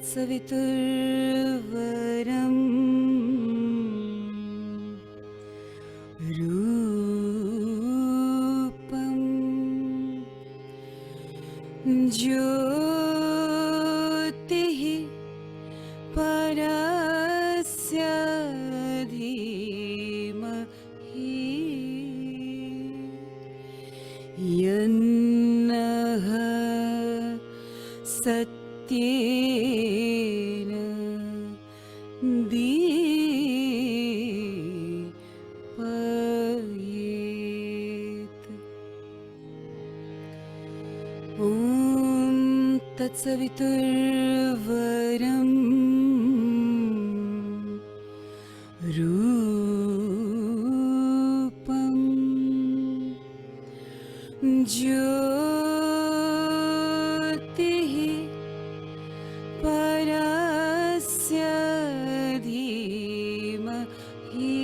तत्सवितुर्वरं रूपं ज्योतिः परस्य धीमहि यन्नः सत्येन दीपयेत्। ॐ तत्सवितुर्वरं रूपं ज्योतिः परस्य धीमहि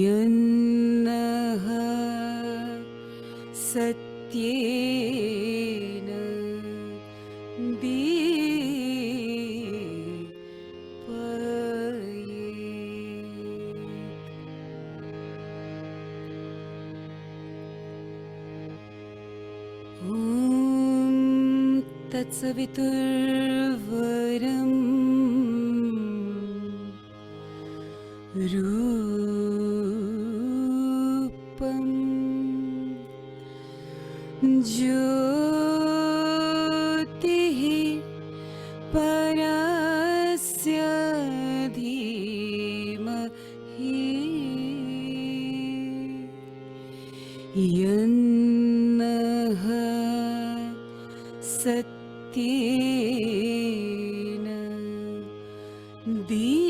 यन्नः सत्येन तत्सवितुर्वरं रूपं ज्योतिः परस्य धीमहि यन्नः सत्येन दीपयेत्।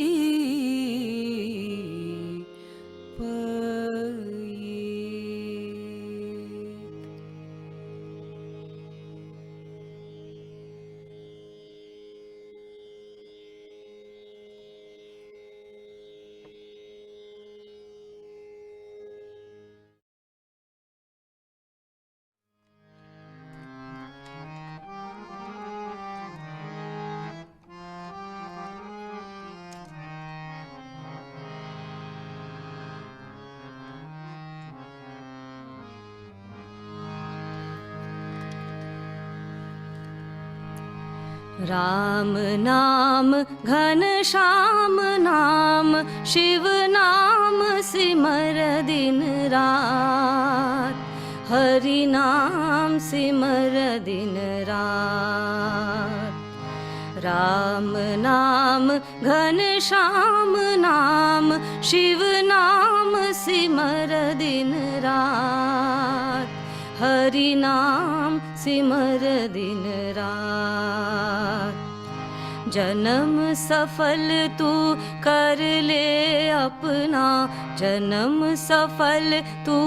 राम नाम घनश्याम नाम शिव नाम सिमर दिन रात, हरि नाम सिमर दिन रात। राम नाम घनश्याम नाम शिव नाम सिमर दिन रात, हरि नाम सिमर दिन रात। जन्म सफल तू कर ले अपना, जन्म सफल तू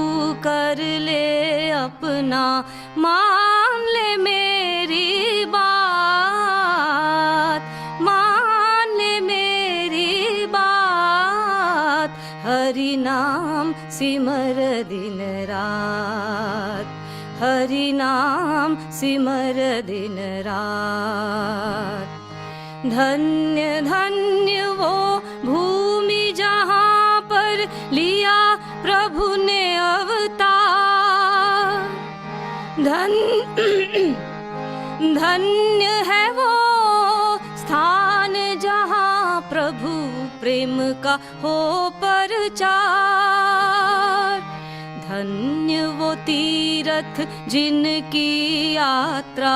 कर ले अपना, मान ले मेरी बात, मान ले मेरी बात। हरि नाम सिमर दिन रात, हरि नाम सिमर दिन रात। धन्य धन्य वो भूमि जहाँ पर लिया प्रभु ने अवतार, धन्य है वो स्थान जहाँ प्रभु प्रेम का हो प्रचार। धन्य वो तीरथ जिनकी यात्रा,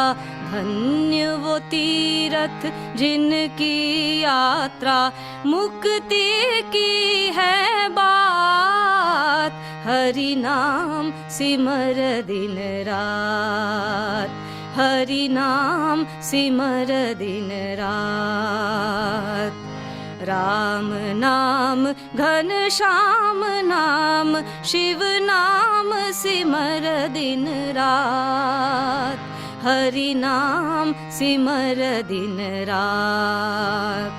धन्य वो तीरथ जिनकी यात्रा मुक्ति की है बात। हरि नाम सिमर दिन रात, हरि नाम सिमर दिन रात। राम नाम घनश्याम नाम शिव नाम सिमर दिन रात, हरि नाम सिमर दिन रात।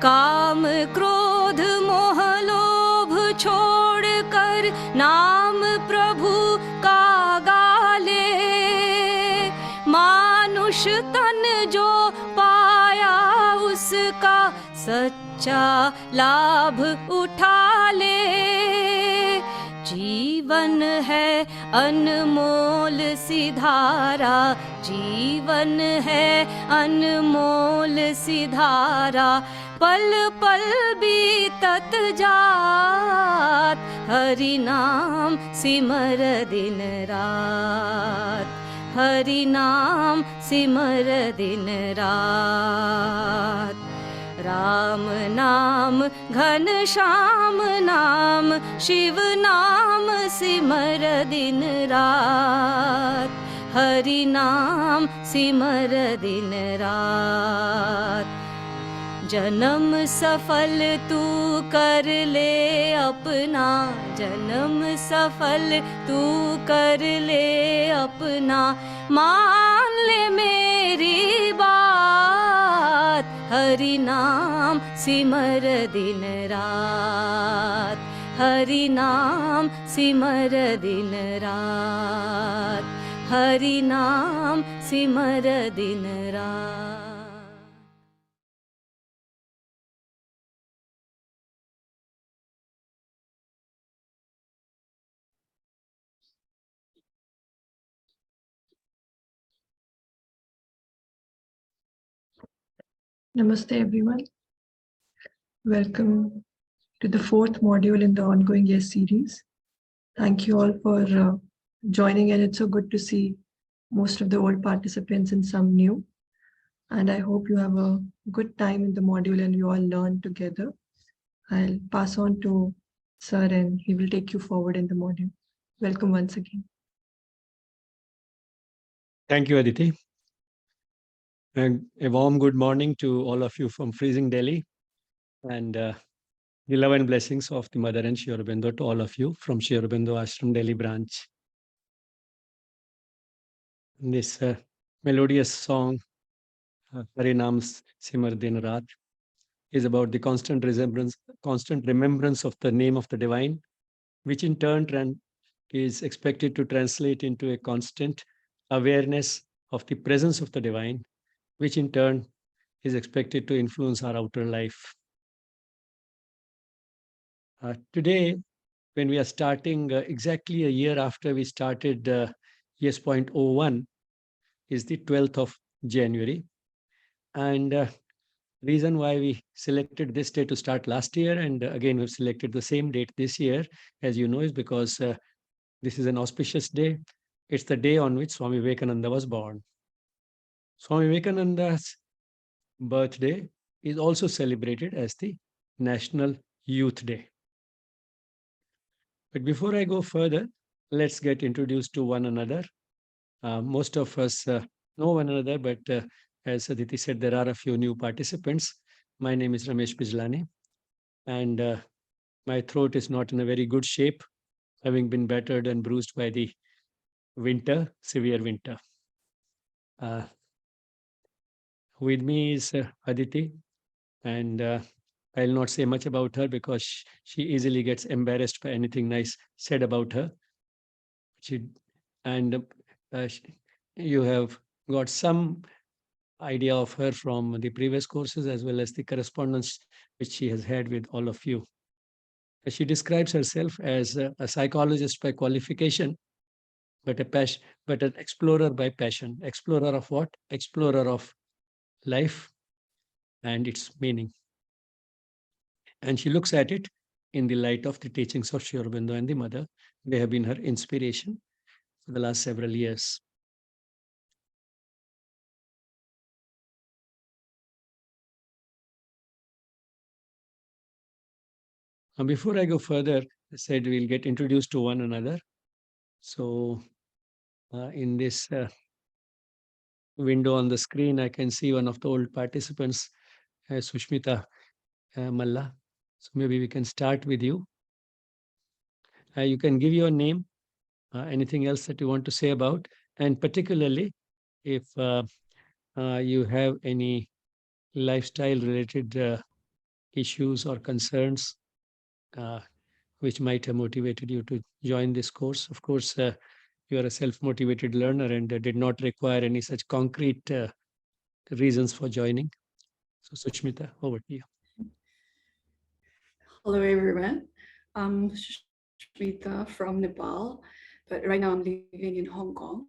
काम क्रोध मोह लोभ छोड़ कर नाम प्रभु का गा ले, मान मानुष तन जो पाया उसका सच्चा लाभ उठा ले। जीवन है अनमोल सी धारा, जीवन है अनमोल सी धारा, पल पल बीतत जात, हरि नाम सिमर दिन रात, हरि नाम सिमर दिन रात। राम नाम घन श्याम नाम, शिव नाम सिमर दिन रात, हरि नाम सिमर दिन रात। जन्म सफल तू कर ले अपना, जन्म सफल तू कर ले अपना, मान ले मेरी बात, हरि नाम सिमर दिन रात, हरि नाम सिमर दिन रात, हरि नाम सिमर दिन रात। Namaste everyone. Welcome to the fourth module in the ongoing YES series. Thank you all for joining, and it's so good to see most of the old participants and some new. And I hope you have a good time in the module and you all learn together. I'll pass on to Sir and he will take you forward in the module. Welcome once again. Thank you, Aditi. And a warm good morning to all of you from freezing Delhi, and the love and blessings of the Mother and Sri Aurobindo to all of you from Sri Aurobindo Ashram Delhi branch. This melodious song, Hari Naam Simar Din Raat, is about the constant remembrance of the name of the divine, which in turn is expected to translate into a constant awareness of the presence of the divine, which in turn is expected to influence our outer life. Today, when we are starting exactly a year after we started YES.01, is the 12th of January. And reason why we selected this day to start last year, and again we've selected the same date this year, as you know, is because this is an auspicious day. It's the day on which Swami Vivekananda was born. Swami Vivekananda's birthday is also celebrated as the National Youth Day. But before I go further, let's get introduced to one another. Most of us know one another, but as Aditi said, there are a few new participants. My name is Ramesh Bijlani, and my throat is not in a very good shape, having been battered and bruised by the winter, severe winter. With me is Aditi, and I'll not say much about her because she easily gets embarrassed by anything nice said about her. You have got some idea of her from the previous courses as well as the correspondence which she has had with all of you. She describes herself as a psychologist by qualification, but an explorer by passion. Explorer of what? Explorer of life and its meaning. And she looks at it in the light of the teachings of Sri Aurobindo and the Mother. They have been her inspiration for the last several years. And before I go further, I said we'll get introduced to one another. So in this window on the screen, I can see one of the old participants, Sushmita Malla. So maybe we can start with you. You can give your name, anything else that you want to say about, and particularly if you have any lifestyle related issues or concerns which might have motivated you to join this course. Of course, you are a self-motivated learner and did not require any such concrete reasons for joining. So Sushmita, over to you. Hello everyone. I'm Sushmita from Nepal, but right now I'm living in Hong Kong.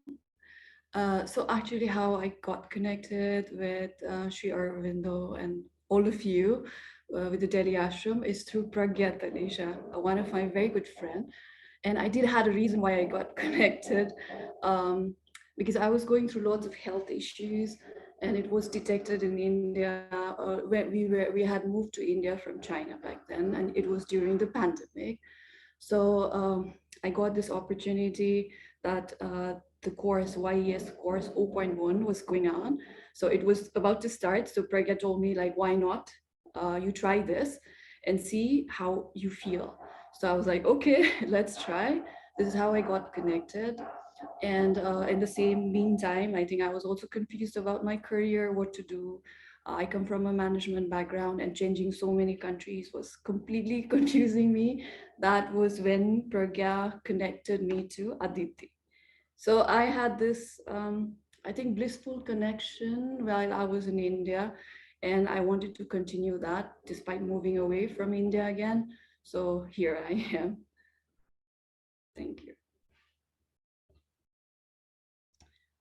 So actually how I got connected with Sri Aurobindo and all of you with the Delhi Ashram is through Pragya Tanisha, one of my very good friend. And I did had a reason why I got connected, because I was going through lots of health issues, and it was detected in India. When we had moved to India from China back then, and it was during the pandemic. So I got this opportunity that the course YES course 0.1 was going on. So it was about to start. So Pragya told me like, why not? You try this and see how you feel. So I was like, okay, let's try. This is how I got connected. And in the same meantime, I think I was also confused about my career, what to do. I come from a management background, and changing so many countries was completely confusing me. That was when Pragya connected me to Aditi. So I had this, I think, blissful connection while I was in India, and I wanted to continue that despite moving away from India again. So here I am. Thank you.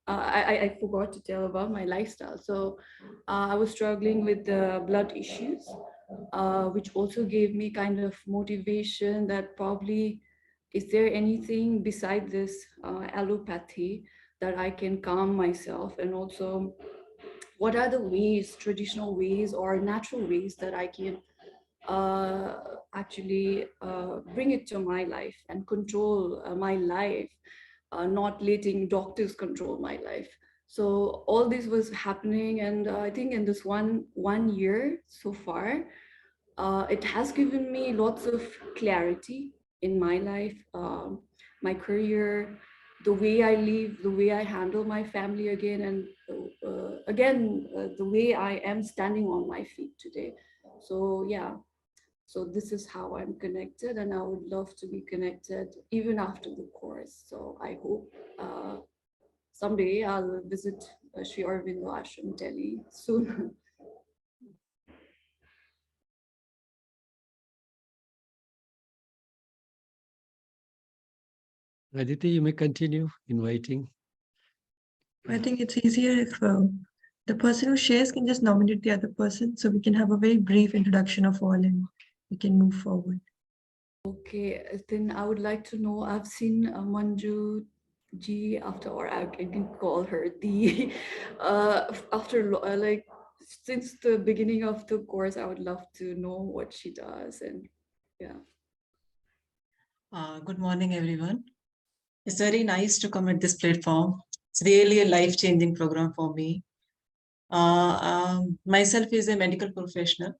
I forgot to tell about my lifestyle. So I was struggling with the blood issues, which also gave me kind of motivation that probably, is there anything beside this allopathy that I can calm myself? And also, what are the ways, traditional ways or natural ways that I can actually bring it to my life and control my life, not letting doctors control my life. So all this was happening, and I think in this one year so far, it has given me lots of clarity in my life, my career, the way I live, the way I handle my family again, and the way I am standing on my feet today. So yeah, so this is how I'm connected, and I would love to be connected even after the course. So I hope someday I'll visit Sri Aurobindo Ashram Delhi soon. Aditi, you may continue inviting. I think it's easier if the person who shares can just nominate the other person so we can have a very brief introduction of all and we can move forward. Okay, then I would like to know, I've seen Manju ji after, or I can call her the, after like since the beginning of the course, I would love to know what she does, and yeah. Good morning, everyone. It's very nice to come at this platform. It's really a life-changing program for me. Myself is a medical professional,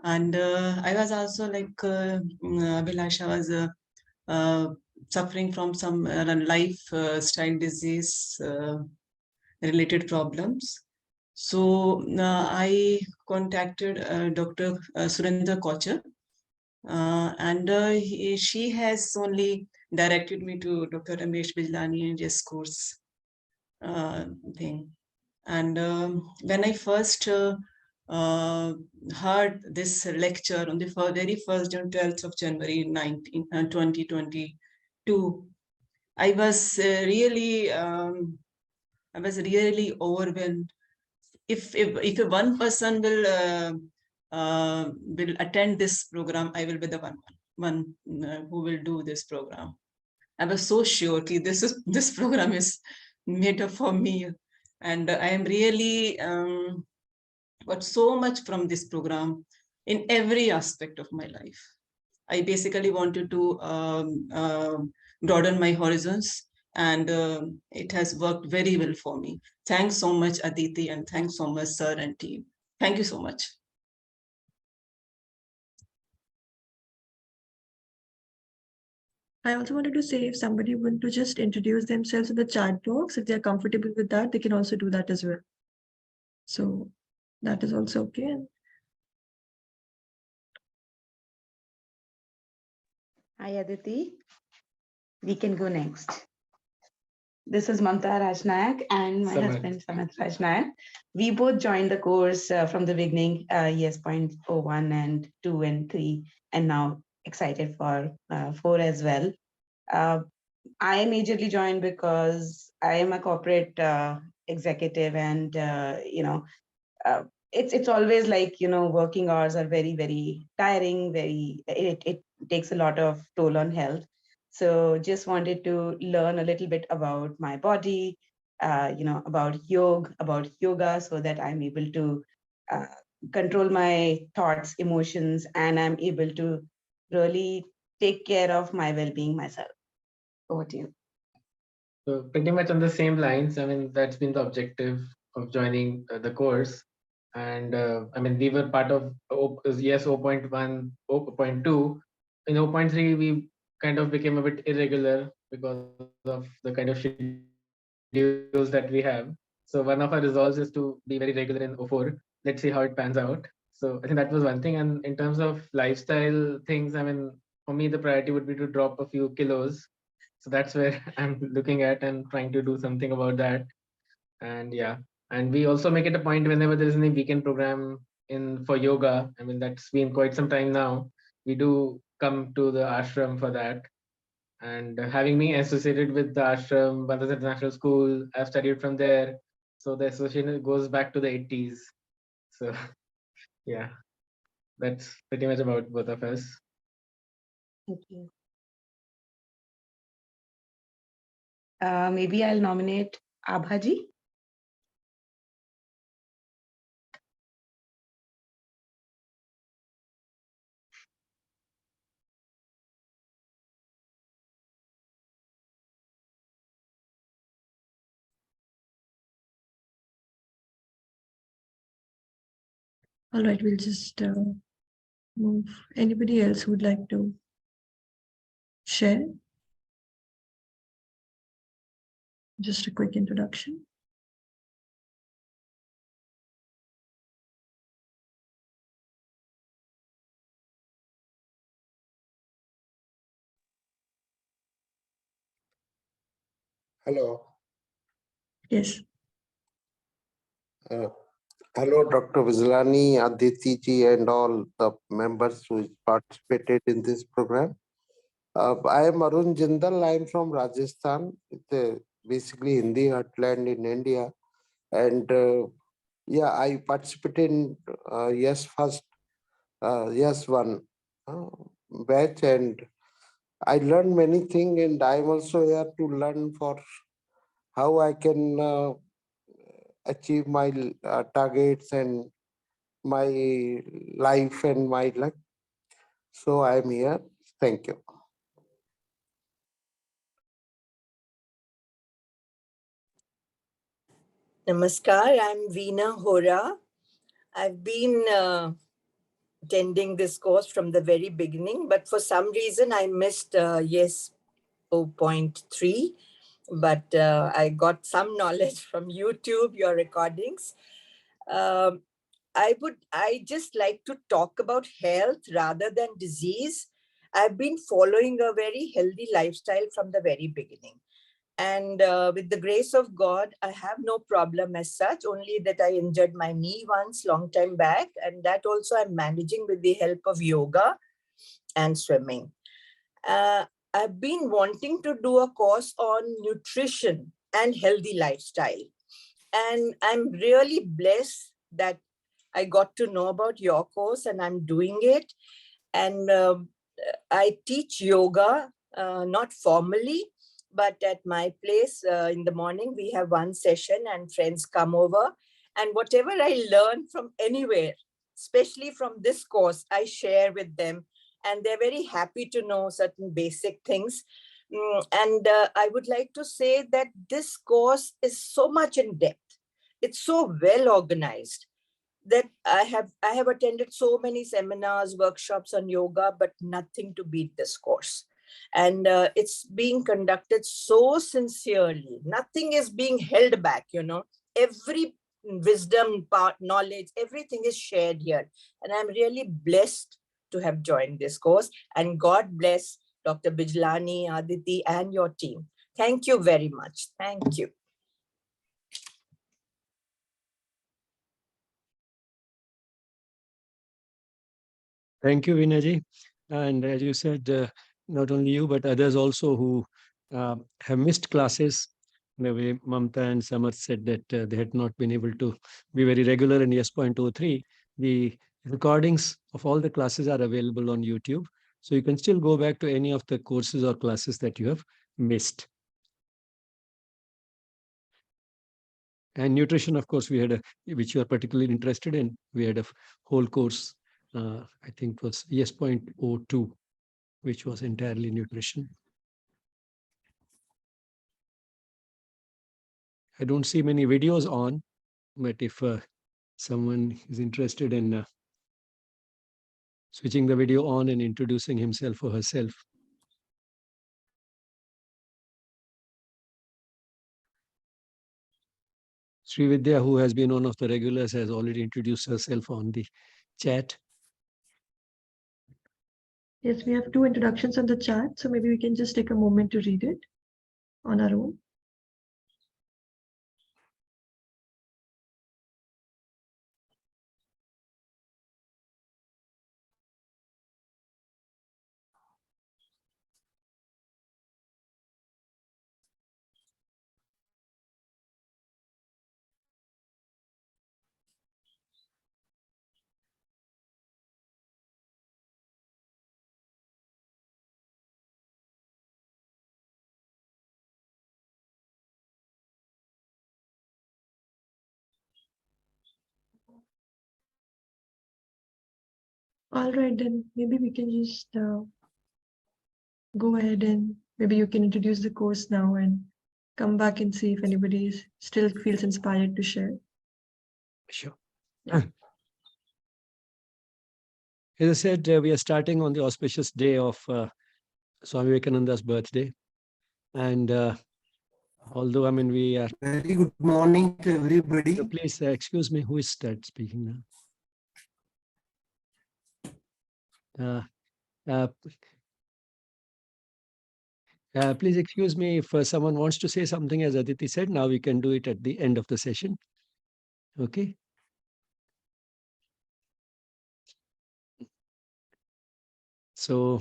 and I was also like Abhilasha was suffering from some lifestyle disease related problems. So I contacted Dr. Surendra Kochar, and she has only directed me to Dr. Ramesh Bijlani and his course thing. And when I first heard this lecture on the very first and 12th of January 2022, I was really overwhelmed. If one person will attend this program, I will be the one who will do this program. I was so sure that this program is made up for me, and I am really got so much from this program in every aspect of my life. I basically wanted to broaden my horizons, and it has worked very well for me. Thanks so much, Aditi, and thanks so much, sir and team. Thank you so much. I also wanted to say if somebody want to just introduce themselves in the chat box, if they're comfortable with that, they can also do that as well. So that is also okay. Hi, Aditi. We can go next. This is Mamta Rajnayak and my husband Samat Rajnayak. We both joined the course from the beginning, YES.01 and 2 and 3, and now excited for 4 as well. I majorly joined because I am a corporate executive, and uh, it's always like, working hours are very tiring. It takes a lot of toll on health. So just wanted to learn a little bit about my body, about yoga, so that I'm able to uh, control my thoughts, emotions, and I'm able to really take care of my well-being myself. Over to you. So pretty much on the same lines, I mean, that's been the objective of joining the course. And I mean, we were part of YES 0.1, 0.2. In 0.3, we kind of became a bit irregular because of the kind of schedules that we have. So one of our resolves is to be very regular in 0.4. Let's see how it pans out. So I think that was one thing. And in terms of lifestyle things, I mean, for me, the priority would be to drop a few kilos. So that's where I'm looking at and trying to do something about that. And yeah, and we also make it a point whenever there is any weekend program in for yoga. I mean, that's been quite some time now. We do come to the ashram for that. And having me associated with the ashram, Bandhas International School, I've studied from there. So the association goes back to the 80s. So yeah, that's pretty much about both of us. Thank you. Maybe I'll nominate Abhaji. All right, we'll just move. Anybody else who would like to share? Just a quick introduction. Hello. Yes. Hello, Dr. Vizlani, Aditi ji, and all the members who participated in this program. I am Arun Jindal. I am from Rajasthan. It's basically Hindi heartland in India. And yeah, I participated in YES1 batch, and I learned many things, and I'm also here to learn for how I can achieve my targets and my life and my luck. So I'm here. Thank you. Namaskar, I'm Veena Hora. I've been attending this course from the very beginning, but for some reason I missed YES 0.3. But I got some knowledge from YouTube, your recordings. I just like to talk about health rather than disease. I've been following a very healthy lifestyle from the very beginning. And with the grace of God, I have no problem as such, only that I injured my knee once long time back. And that also I'm managing with the help of yoga and swimming. I've been wanting to do a course on nutrition and healthy lifestyle. And I'm really blessed that I got to know about your course and I'm doing it. And I teach yoga, not formally, but at my place in the morning, we have one session and friends come over. And whatever I learn from anywhere, especially from this course, I share with them. And they're very happy to know certain basic things. And I would like to say that this course is so much in depth. It's so well organized that I have attended so many seminars, workshops on yoga, but nothing to beat this course. And it's being conducted so sincerely. Nothing is being held back, Every wisdom, part, knowledge, everything is shared here. And I'm really blessed to have joined this course. And God bless Dr. Bijlani, Aditi, and your team Thank you very much. Thank you. Thank you, Vinaji. And as you said, not only you, but others also who have missed classes. The way Mamta and Samarth said that they had not been able to be very regular in YES.03. The recordings of all the classes are available on YouTube. So you can still go back to any of the courses or classes that you have missed. And nutrition, of course, we had which you are particularly interested in. We had a whole course, I think it was YES.02, which was entirely nutrition. I don't see many videos on, but if someone is interested in switching the video on and introducing himself or herself. Srividya, who has been one of the regulars, has already introduced herself on the chat. Yes, we have 2 introductions on the chat, so maybe we can just take a moment to read it on our own. All right, then maybe we can just go ahead and maybe you can introduce the course now and come back and see if anybody still feels inspired to share. Sure. As I said, we are starting on the auspicious day of Swami Vivekananda's birthday. And although, I mean, we are... Very good morning to everybody. So please, excuse me, who is speaking now? Please excuse me if someone wants to say something, as Aditi said. Now we can do it at the end of the session. Okay. So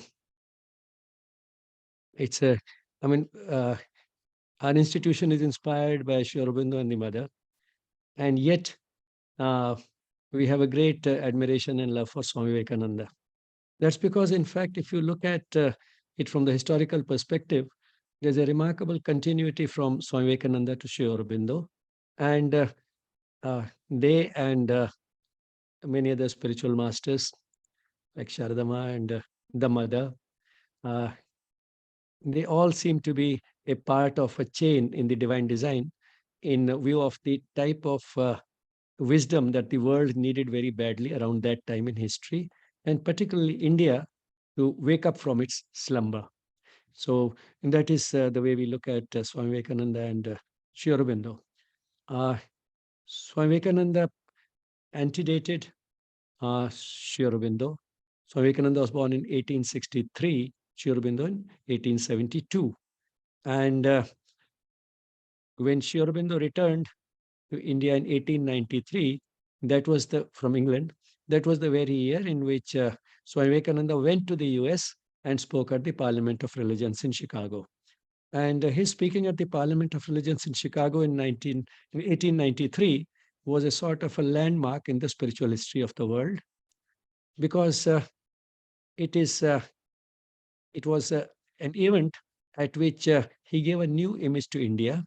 it's a, I mean, our institution is inspired by Sri Aurobindo and the mother, and yet we have a great admiration and love for Swami Vivekananda. That's because, in fact, if you look at it from the historical perspective, there's a remarkable continuity from Swami Vivekananda to Sri Aurobindo, and they and many other spiritual masters like Sharadama and the mother, they all seem to be a part of a chain in the divine design in view of the type of wisdom that the world needed very badly around that time in history, and particularly India, to wake up from its slumber. So and that is the way we look at Swami Vivekananda and Sri Aurobindo. Swami Vivekananda antedated Sri Aurobindo. Swami Vivekananda was born in 1863, Sri Aurobindo in 1872. And when Sri Aurobindo returned to India in 1893, that was from England, that was the very year in which Swami Vivekananda went to the US and spoke at the Parliament of Religions in Chicago. And his speaking at the Parliament of Religions in Chicago in 1893 was a sort of a landmark in the spiritual history of the world, because it was an event at which he gave a new image to India,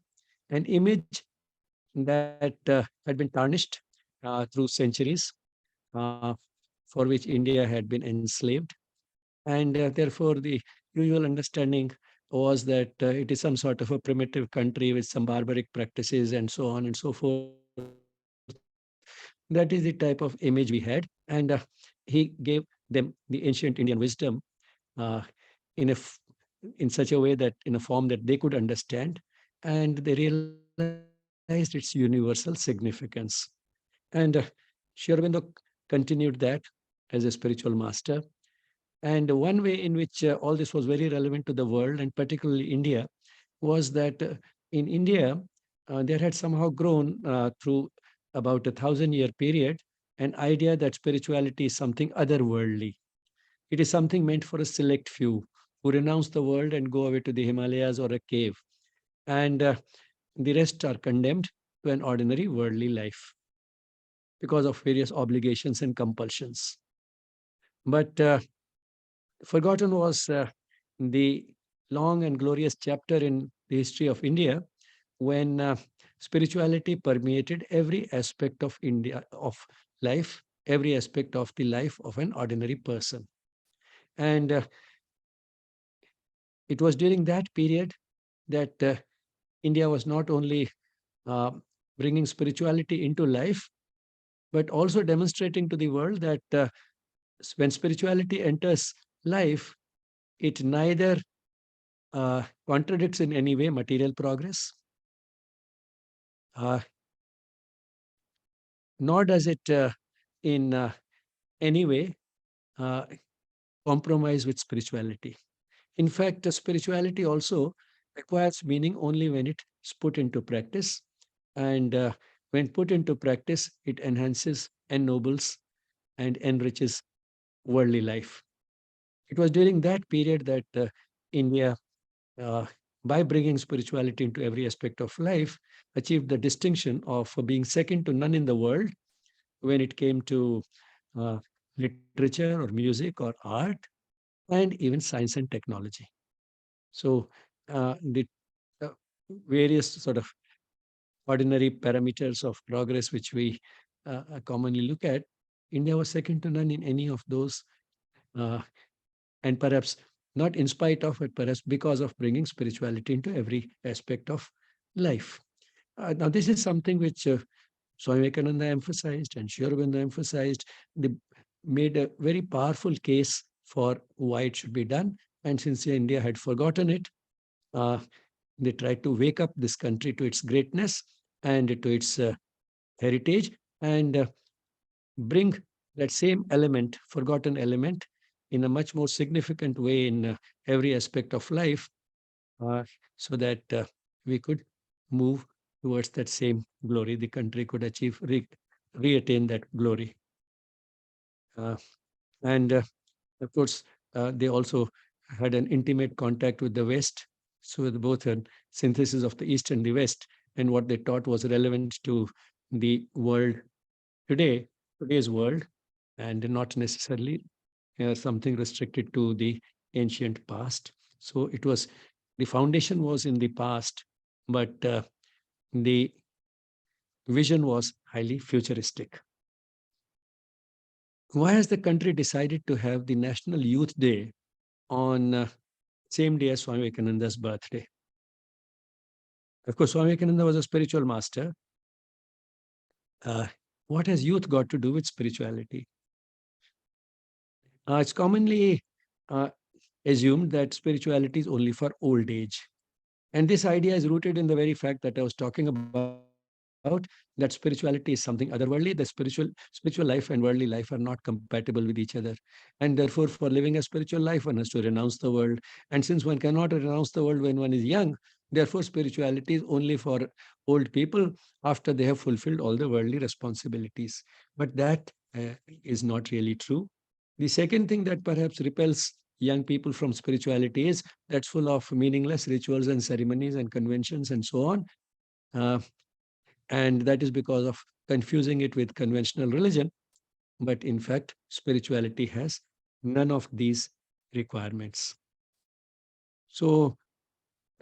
an image that had been tarnished through centuries, for which India had been enslaved. And therefore, the usual understanding was that it is some sort of a primitive country with some barbaric practices and so on and so forth. That is the type of image we had. And he gave them the ancient Indian wisdom in such a way that in a form that they could understand, and they realized its universal significance. And Sri Aurobindo continued that as a spiritual master. And one way in which all this was very relevant to the world, and particularly India, was that in India, there had somehow grown through about 1,000-year period an idea that spirituality is something otherworldly. It is something meant for a select few who renounce the world and go away to the Himalayas or a cave. And the rest are condemned to an ordinary worldly life because of various obligations and compulsions. But forgotten was the long and glorious chapter in the history of India when spirituality permeated every aspect of India, of life, every aspect of the life of an ordinary person. And it was during that period that India was not only uh, bringing spirituality into life, but also demonstrating to the world that when spirituality enters life, it neither contradicts in any way material progress, uh, nor does it in any way uh, compromise with spirituality. In fact, spirituality also acquires meaning only when it's put into practice. And when put into practice, it enhances, ennobles, and enriches worldly life. It was during that period that India, uh, by bringing spirituality into every aspect of life, achieved the distinction of being second to none in the world when it came to uh, literature or music or art, and even science and technology. So the uh, various sort of ordinary parameters of progress which we commonly look at, India was second to none in any of those, uh, and perhaps not in spite of it, perhaps because of bringing spirituality into every aspect of life. Now, this is something which Swami Vivekananda emphasized and Sri Aurobindo emphasized. They made a very powerful case for why it should be done. And since India had forgotten it, uh, they tried to wake up this country to its greatness and to its heritage and bring that same element, forgotten element, in a much more significant way in every aspect of life, uh, so that we could move towards that same glory. The country could achieve, re-attain that glory. And of course, they also had an intimate contact with the West. So both a synthesis of the East and the West, and what they taught was relevant to the world today, today's world, and not necessarily something restricted to the ancient past. So it was, the foundation was in the past, but the vision was highly futuristic. Why has the country decided to have the National Youth Day on same day as Swami Vivekananda's birthday? Of course, Swami Vivekananda was a spiritual master. What has youth got to do with spirituality? It's commonly uh, assumed that spirituality is only for old age. And this idea is rooted in the very fact that I was talking about, that spirituality is something otherworldly. The spiritual life and worldly life are not compatible with each other. And therefore, for living a spiritual life, one has to renounce the world. And since one cannot renounce the world when one is young, therefore, spirituality is only for old people after they have fulfilled all the worldly responsibilities. But that is not really true. The second thing that perhaps repels young people from spirituality is that's full of meaningless rituals and ceremonies and conventions and so on. Uh, and that is because of confusing it with conventional religion. But in fact, spirituality has none of these requirements. So,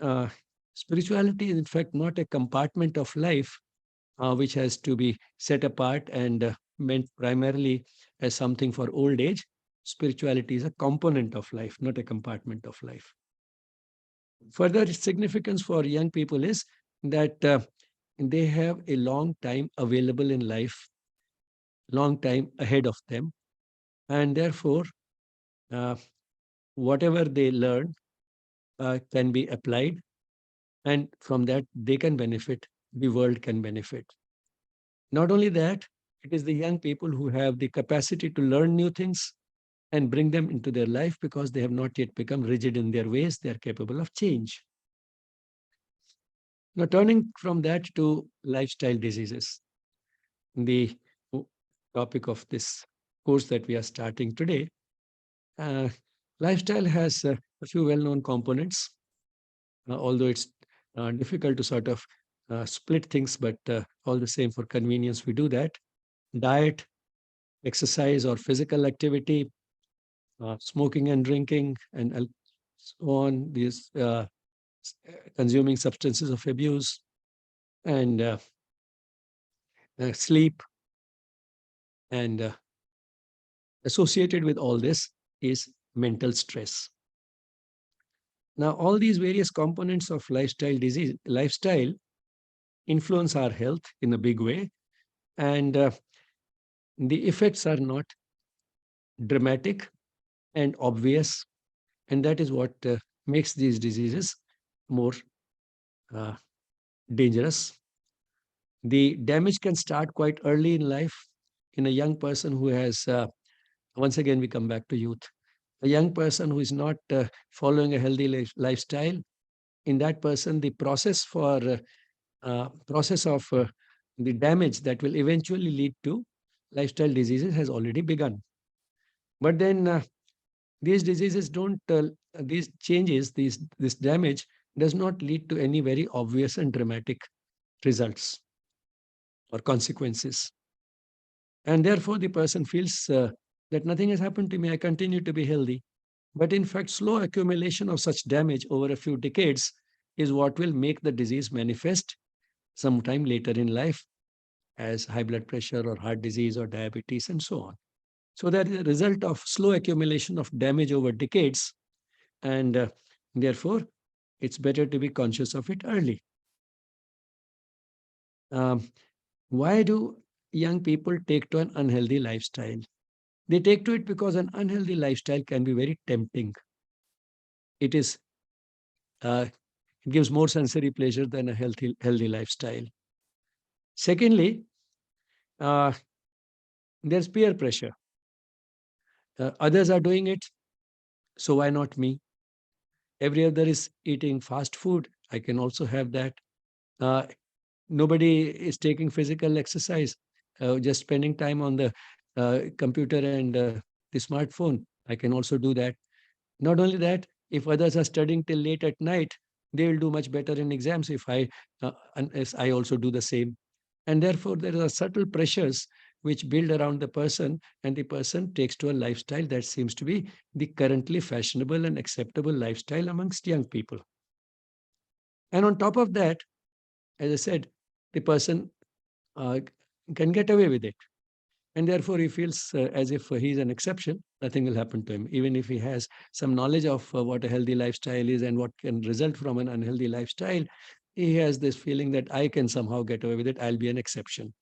uh, spirituality is in fact not a compartment of life which has to be set apart and meant primarily as something for old age. Spirituality is a component of life, not a compartment of life. Further significance for young people is that they have a long time available in life, long time ahead of them, and therefore, uh, whatever they learn can be applied, and from that they can benefit, the world can benefit. Not only that, it is the young people who have the capacity to learn new things and bring them into their life because they have not yet become rigid in their ways, they are capable of change. Now, turning from that to lifestyle diseases, the topic of this course that we are starting today, lifestyle has a few well-known components, although it's difficult to sort of split things, but all the same, for convenience, we do that. Diet, exercise or physical activity, smoking and drinking, and so on, these consuming substances of abuse, and sleep. And associated with all this is mental stress. Now, all these various components of lifestyle influence our health in a big way, and the effects are not dramatic and obvious, and that is what makes these diseases more uh, dangerous. The damage can start quite early in life in a young person who has, once again, we come back to youth. A young person who is not following a healthy lifestyle, in that person, the process of the damage that will eventually lead to lifestyle diseases has already begun. But then these diseases don't, these changes, this damage does not lead to any very obvious and dramatic results or consequences. And therefore, the person feels that nothing has happened to me, I continue to be healthy. But in fact, slow accumulation of such damage over a few decades is what will make the disease manifest sometime later in life as high blood pressure or heart disease or diabetes and so on. So that is a result of slow accumulation of damage over decades, and therefore, it's better to be conscious of it early. Why do young people take to an unhealthy lifestyle? They take to it because an unhealthy lifestyle can be very tempting. It is, it gives more sensory pleasure than a healthy lifestyle. Secondly, there's peer pressure. Others are doing it, so why not me? Every other is eating fast food. I can also have that. Nobody is taking physical exercise, just spending time on the computer and the smartphone. I can also do that. Not only that, if others are studying till late at night, they will do much better in exams if unless I also do the same. And therefore, there are subtle pressures which build around the person, and the person takes to a lifestyle that seems to be the currently fashionable and acceptable lifestyle amongst young people. And on top of that, as I said, the person can get away with it. And therefore, he feels as if he's an exception, nothing will happen to him. Even if he has some knowledge of what a healthy lifestyle is and what can result from an unhealthy lifestyle, he has this feeling that I can somehow get away with it, I'll be an exception,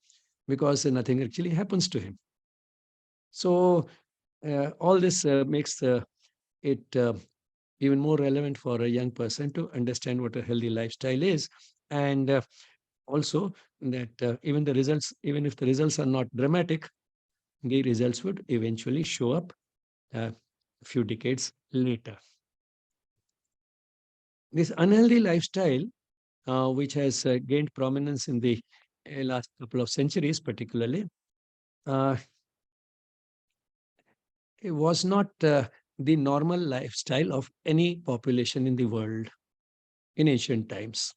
because nothing actually happens to him. So all this makes it even more relevant for a young person to understand what a healthy lifestyle is. And also that even if the results are not dramatic, the results would eventually show up a few decades later. This unhealthy lifestyle, which has gained prominence in the last couple of centuries, particularly, it was not the normal lifestyle of any population in the world in ancient times.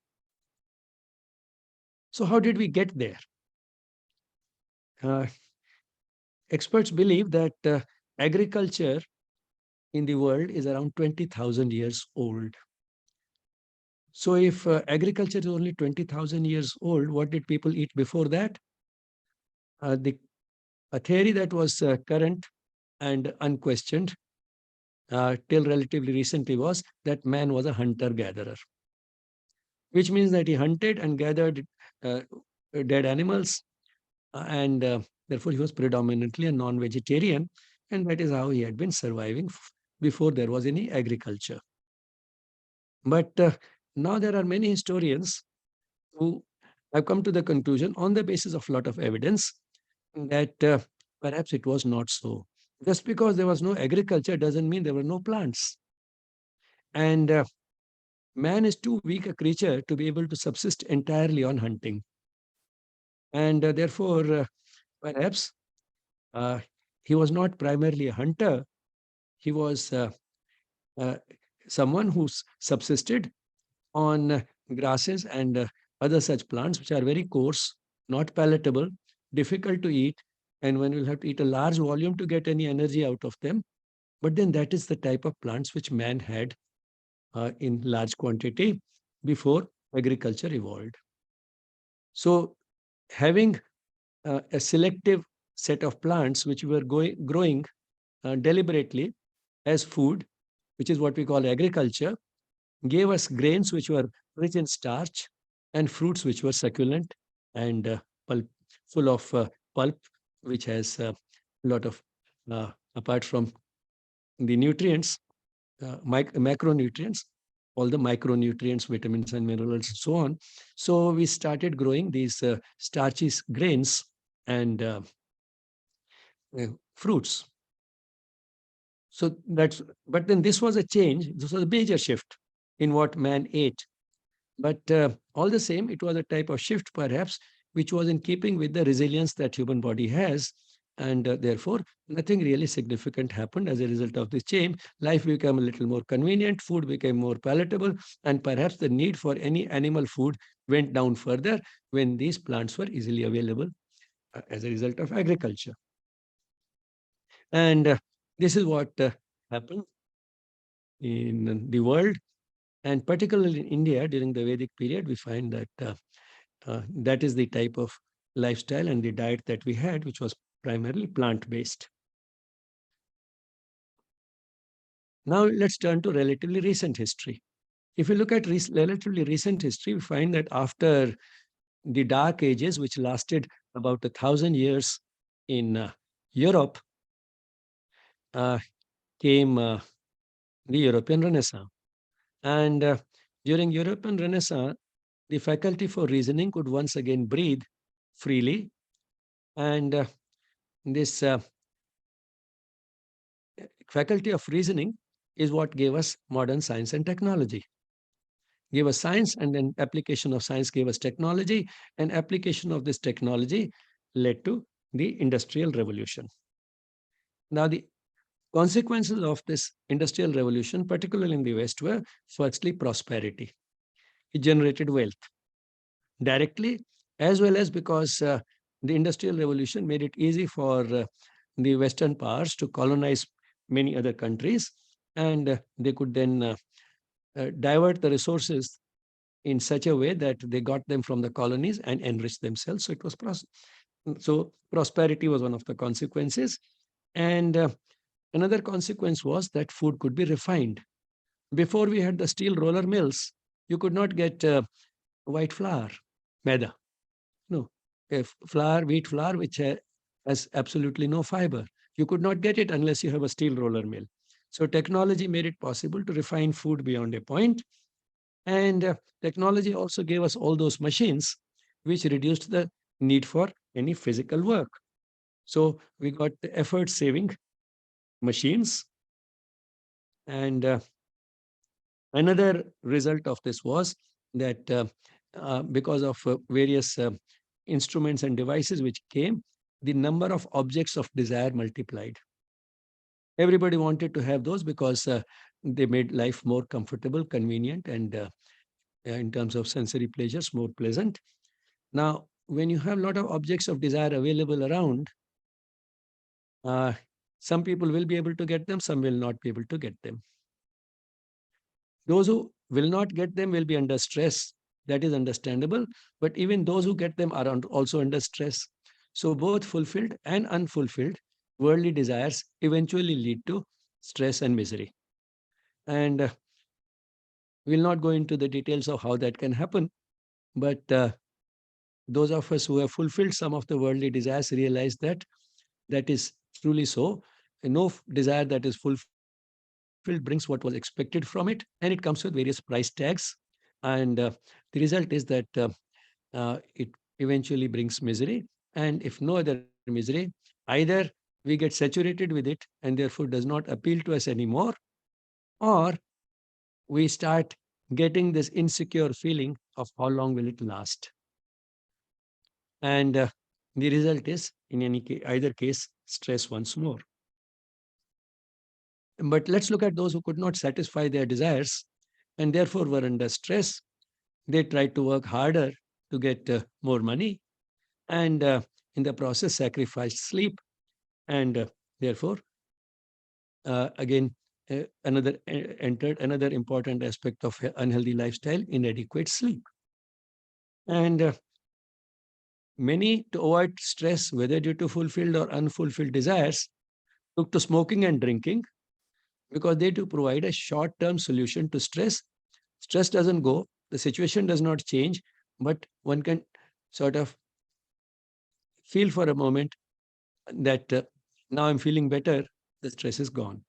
So, how did we get there? Experts believe that agriculture in the world is around 20,000 years old. So if agriculture is only 20,000 years old, what did people eat before that? A theory that was current and unquestioned till relatively recently was that man was a hunter-gatherer, which means that he hunted and gathered dead animals, and therefore he was predominantly a non-vegetarian, and that is how he had been surviving before there was any agriculture. But now there are many historians who have come to the conclusion, on the basis of a lot of evidence, that perhaps it was not so. Just because there was no agriculture doesn't mean there were no plants. And man is too weak a creature to be able to subsist entirely on hunting. And therefore, perhaps uh, he was not primarily a hunter. He was uh, someone who subsisted on grasses and other such plants, which are very coarse, not palatable, difficult to eat, and one will have to eat a large volume to get any energy out of them. But then that is the type of plants which man had in large quantity before agriculture evolved. So having a selective set of plants which were growing deliberately as food, which is what we call agriculture, gave us grains which were rich in starch and fruits which were succulent and pulp, full of pulp, which has a lot of, apart from the nutrients, macronutrients, all the micronutrients, vitamins and minerals, and so on. So we started growing these starchy grains and fruits. So that's, but then this was a change. This was a major shift in what man ate. But all the same, it was a type of shift, perhaps, which was in keeping with the resilience that human body has. And therefore, nothing really significant happened as a result of this change. Life became a little more convenient, food became more palatable, and perhaps the need for any animal food went down further when these plants were easily available as a result of agriculture. And this is what happened in the world. And particularly in India during the Vedic period, we find that that is the type of lifestyle and the diet that we had, which was primarily plant-based. Now let's turn to relatively recent history. If you look at relatively recent history, we find that after the Dark Ages, which lasted about 1,000 years in Europe, came the European Renaissance. And during European Renaissance, the faculty for reasoning could once again breathe freely. And this faculty of reasoning is what gave us modern science and technology. Gave us science, and then application of science gave us technology, and application of this technology led to the Industrial Revolution. Now, the consequences of this Industrial Revolution, particularly in the West, were firstly prosperity. It generated wealth directly, as well as because the Industrial Revolution made it easy for the Western powers to colonize many other countries, and they could then divert the resources in such a way that they got them from the colonies and enriched themselves. So it was so prosperity was one of the consequences. And another consequence was that food could be refined. Before we had the steel roller mills, you could not get white flour, maida. No, flour, wheat flour, which has absolutely no fiber. You could not get it unless you have a steel roller mill. So technology made it possible to refine food beyond a point. And technology also gave us all those machines, which reduced the need for any physical work. So we got the effort-saving machines. And another result of this was that because of various instruments and devices which came, the number of objects of desire multiplied. Everybody wanted to have those because they made life more comfortable, convenient, and in terms of sensory pleasures, more pleasant. Now, when you have a lot of objects of desire available around, some people will be able to get them, some will not be able to get them. Those who will not get them will be under stress. That is understandable. But even those who get them are also under stress. So both fulfilled and unfulfilled worldly desires eventually lead to stress and misery. And we'll not go into the details of how that can happen. But those of us who have fulfilled some of the worldly desires realize that that is truly so. No desire that is fulfilled brings what was expected from it, and it comes with various price tags. And the result is that it eventually brings misery. And if no other misery, either we get saturated with it and therefore does not appeal to us anymore, or we start getting this insecure feeling of how long will it last. And the result is, in either case, stress once more. But let's look at those who could not satisfy their desires and therefore were under stress. They tried to work harder to get more money, and in the process sacrificed sleep, and therefore again entered another important aspect of unhealthy lifestyle: inadequate sleep. And many, to avoid stress, whether due to fulfilled or unfulfilled desires, took to smoking and drinking, because they do provide a short-term solution to stress. Stress doesn't go, the situation does not change, but one can sort of feel for a moment that now I'm feeling better, the stress is gone.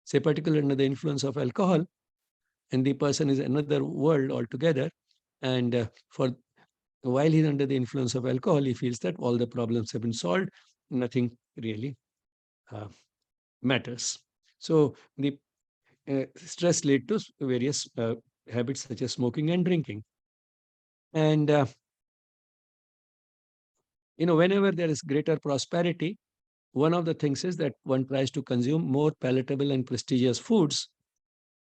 Say, particularly under the influence of alcohol, and the person is another world altogether. And for while he's under the influence of alcohol, he feels that all the problems have been solved, nothing really matters. So the stress led to various habits such as smoking and drinking. And whenever there is greater prosperity, one of the things is that one tries to consume more palatable and prestigious foods,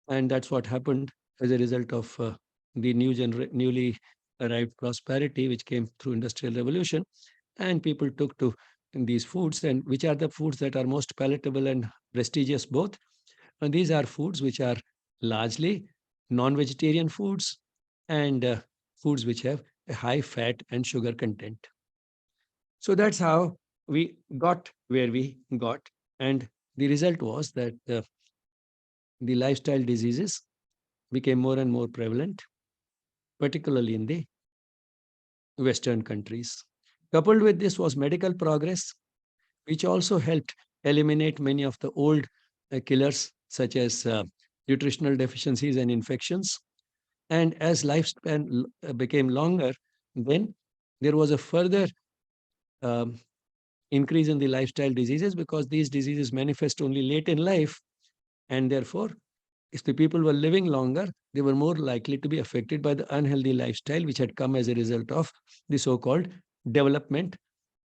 and that's what happened as a result of the newly arrived prosperity which came through industrial revolution. And people took to these foods, and which are the foods that are most palatable and prestigious both. And these are foods which are largely non-vegetarian foods, and foods which have a high fat and sugar content. So that's how we got where we got. And the result was that the lifestyle diseases became more and more prevalent, particularly in the Western countries. Coupled with this was medical progress, which also helped eliminate many of the old killers, such as nutritional deficiencies and infections. And as lifespan became longer, then there was a further um, increase in the lifestyle diseases, because these diseases manifest only late in life, and therefore, if the people were living longer, they were more likely to be affected by the unhealthy lifestyle which had come as a result of the so-called development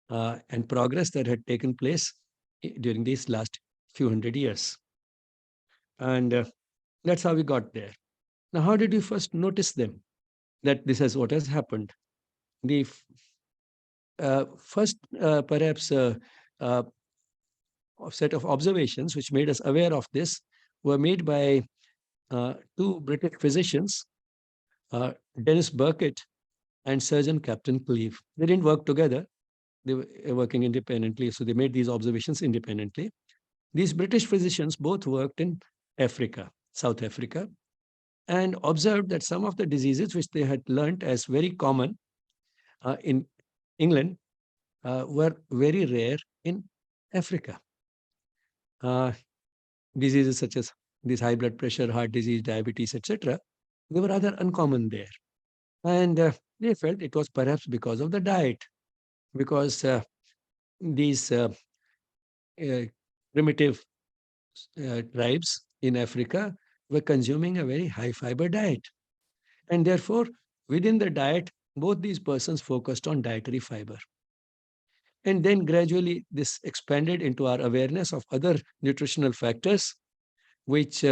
and progress that had taken place during these last few hundred years. And that's how we got there. Now, how did you first notice them, that this is what has happened? The first, perhaps, set of observations which made us aware of this were made by two British physicians, Dennis Burkitt and Surgeon Captain Cleve. They didn't work together. They were working independently, so they made these observations independently. These British physicians both worked in Africa, South Africa, and observed that some of the diseases which they had learnt as very common in England were very rare in Africa. Diseases such as this high blood pressure, heart disease, diabetes, etc., they were rather uncommon there. And they felt it was perhaps because of the diet, because these primitive tribes in Africa were consuming a very high fiber diet. And therefore, within the diet, both these persons focused on dietary fiber. And then gradually this expanded into our awareness of other nutritional factors, which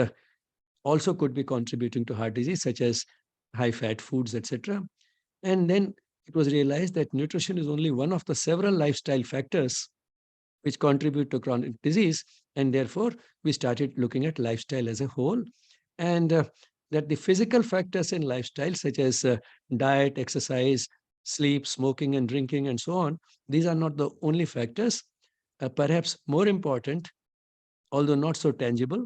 also could be contributing to heart disease, such as high fat foods, etc. And then it was realized that nutrition is only one of the several lifestyle factors which contribute to chronic disease. And therefore, we started looking at lifestyle as a whole, and that the physical factors in lifestyle, such as diet, exercise, sleep, smoking and drinking, and so on, these are not the only factors. Perhaps more important, although not so tangible,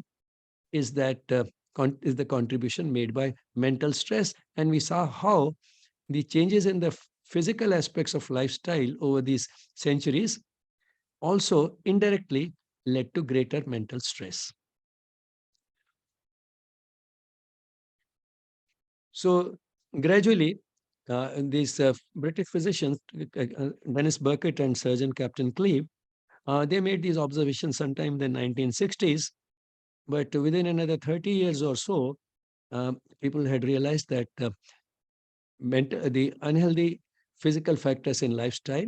is that is the contribution made by mental stress. And we saw how the changes in the physical aspects of lifestyle over these centuries also indirectly led to greater mental stress. So gradually, these British physicians, Dennis Burkitt and Surgeon Captain Cleve, they made these observations sometime in the 1960s. But within another 30 years or so, people had realized that the unhealthy physical factors in lifestyle,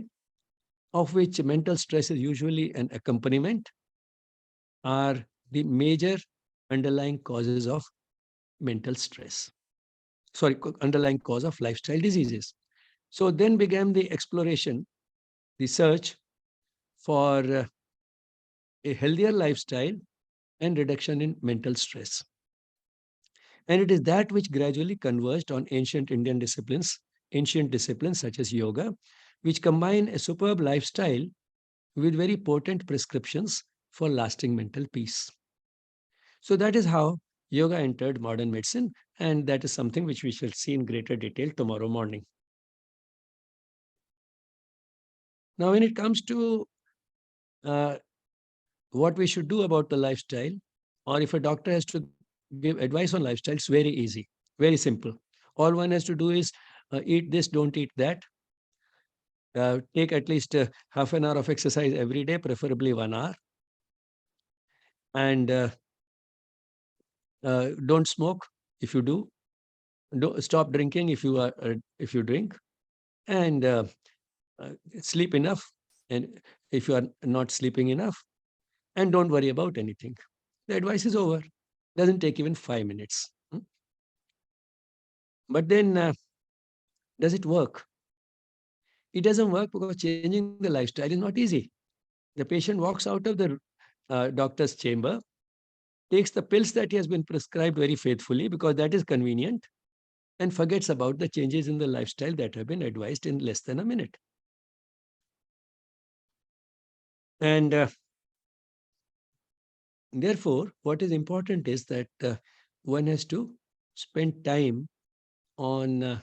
of which mental stress is usually an accompaniment, are the major underlying causes of mental stress. Sorry, underlying cause of lifestyle diseases. So then began the exploration, the search for a healthier lifestyle and reduction in mental stress. And it is that which gradually converged on ancient disciplines such as yoga, which combine a superb lifestyle with very potent prescriptions for lasting mental peace. So that is how yoga entered modern medicine, and that is something which we shall see in greater detail tomorrow morning. Now, when it comes to what we should do about the lifestyle, or if a doctor has to give advice on lifestyle, it's very easy, very simple. All one has to do is eat this, don't eat that. Take at least half an hour of exercise every day, preferably 1 hour. And don't smoke if you do. Don't stop drinking if you drink, and sleep enough. And if you are not sleeping enough, and don't worry about anything. The advice is over. Doesn't take even 5 minutes. But then, does it work? It doesn't work because changing the lifestyle is not easy. The patient walks out of the doctor's chamber, takes the pills that he has been prescribed very faithfully because that is convenient, and forgets about the changes in the lifestyle that have been advised in less than a minute. And therefore, what is important is that one has to spend time on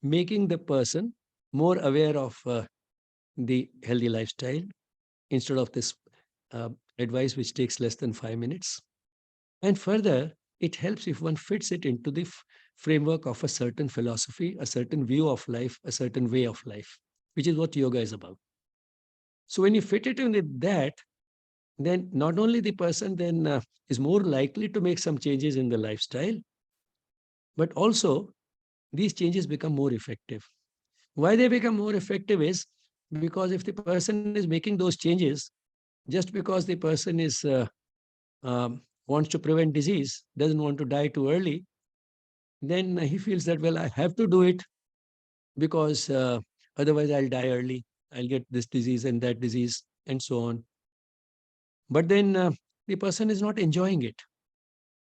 making the person more aware of the healthy lifestyle instead of this advice which takes less than 5 minutes. And further, it helps if one fits it into the framework of a certain philosophy, a certain view of life, a certain way of life, which is what yoga is about. So when you fit it in with that, then not only the person then is more likely to make some changes in the lifestyle, but also these changes become more effective. Why they become more effective is because if the person is making those changes, just because the person is wants to prevent disease, doesn't want to die too early, then he feels that, well, I have to do it because otherwise I'll die early. I'll get this disease and that disease and so on. But then the person is not enjoying it.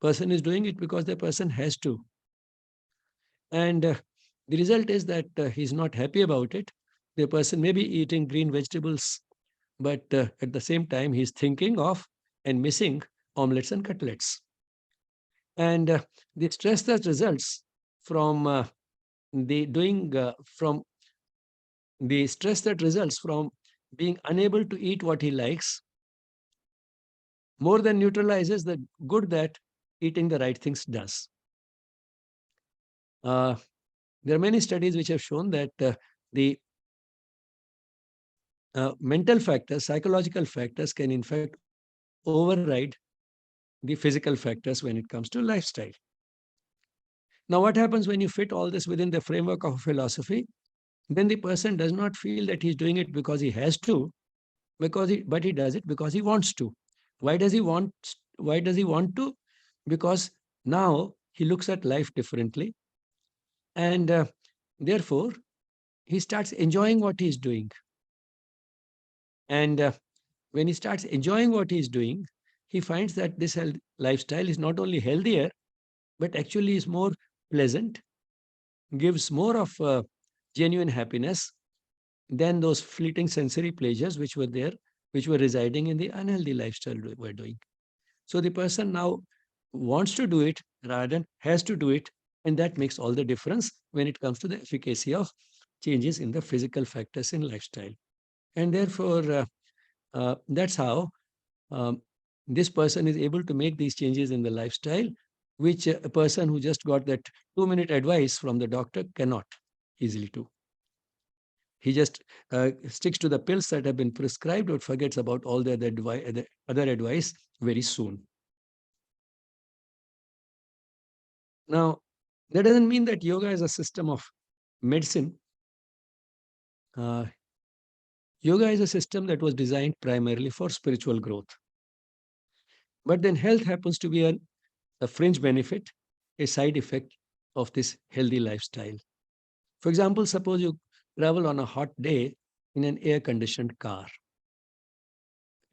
Person is doing it because the person has to. And the result is that he's not happy about it. The person may be eating green vegetables, but at the same time, he's thinking of and missing omelets and cutlets. And the stress that results from from the stress that results from being unable to eat what he likes more than neutralizes the good that eating the right things does. There are many studies which have shown that the mental factors, psychological factors can in fact override the physical factors when it comes to lifestyle. Now, what happens when you fit all this within the framework of philosophy? Then the person does not feel that he's doing it because he has to, but he does it because he wants to. Why does he want? Why does he want to? Because now he looks at life differently, and therefore he starts enjoying what he's doing. And when he starts enjoying what he's doing, he finds that this lifestyle is not only healthier, but actually is more pleasant, gives more of genuine happiness than those fleeting sensory pleasures which were there, which were residing in the unhealthy lifestyle we're doing. So the person now wants to do it rather than has to do it, and that makes all the difference when it comes to the efficacy of changes in the physical factors in lifestyle. And therefore, that's how this person is able to make these changes in the lifestyle, which a person who just got that 2-minute advice from the doctor cannot easily do. He just sticks to the pills that have been prescribed or forgets about all the other advice very soon. Now, that doesn't mean that yoga is a system of medicine. Yoga is a system that was designed primarily for spiritual growth. But then health happens to be a fringe benefit, a side effect of this healthy lifestyle. For example, suppose you travel on a hot day in an air-conditioned car.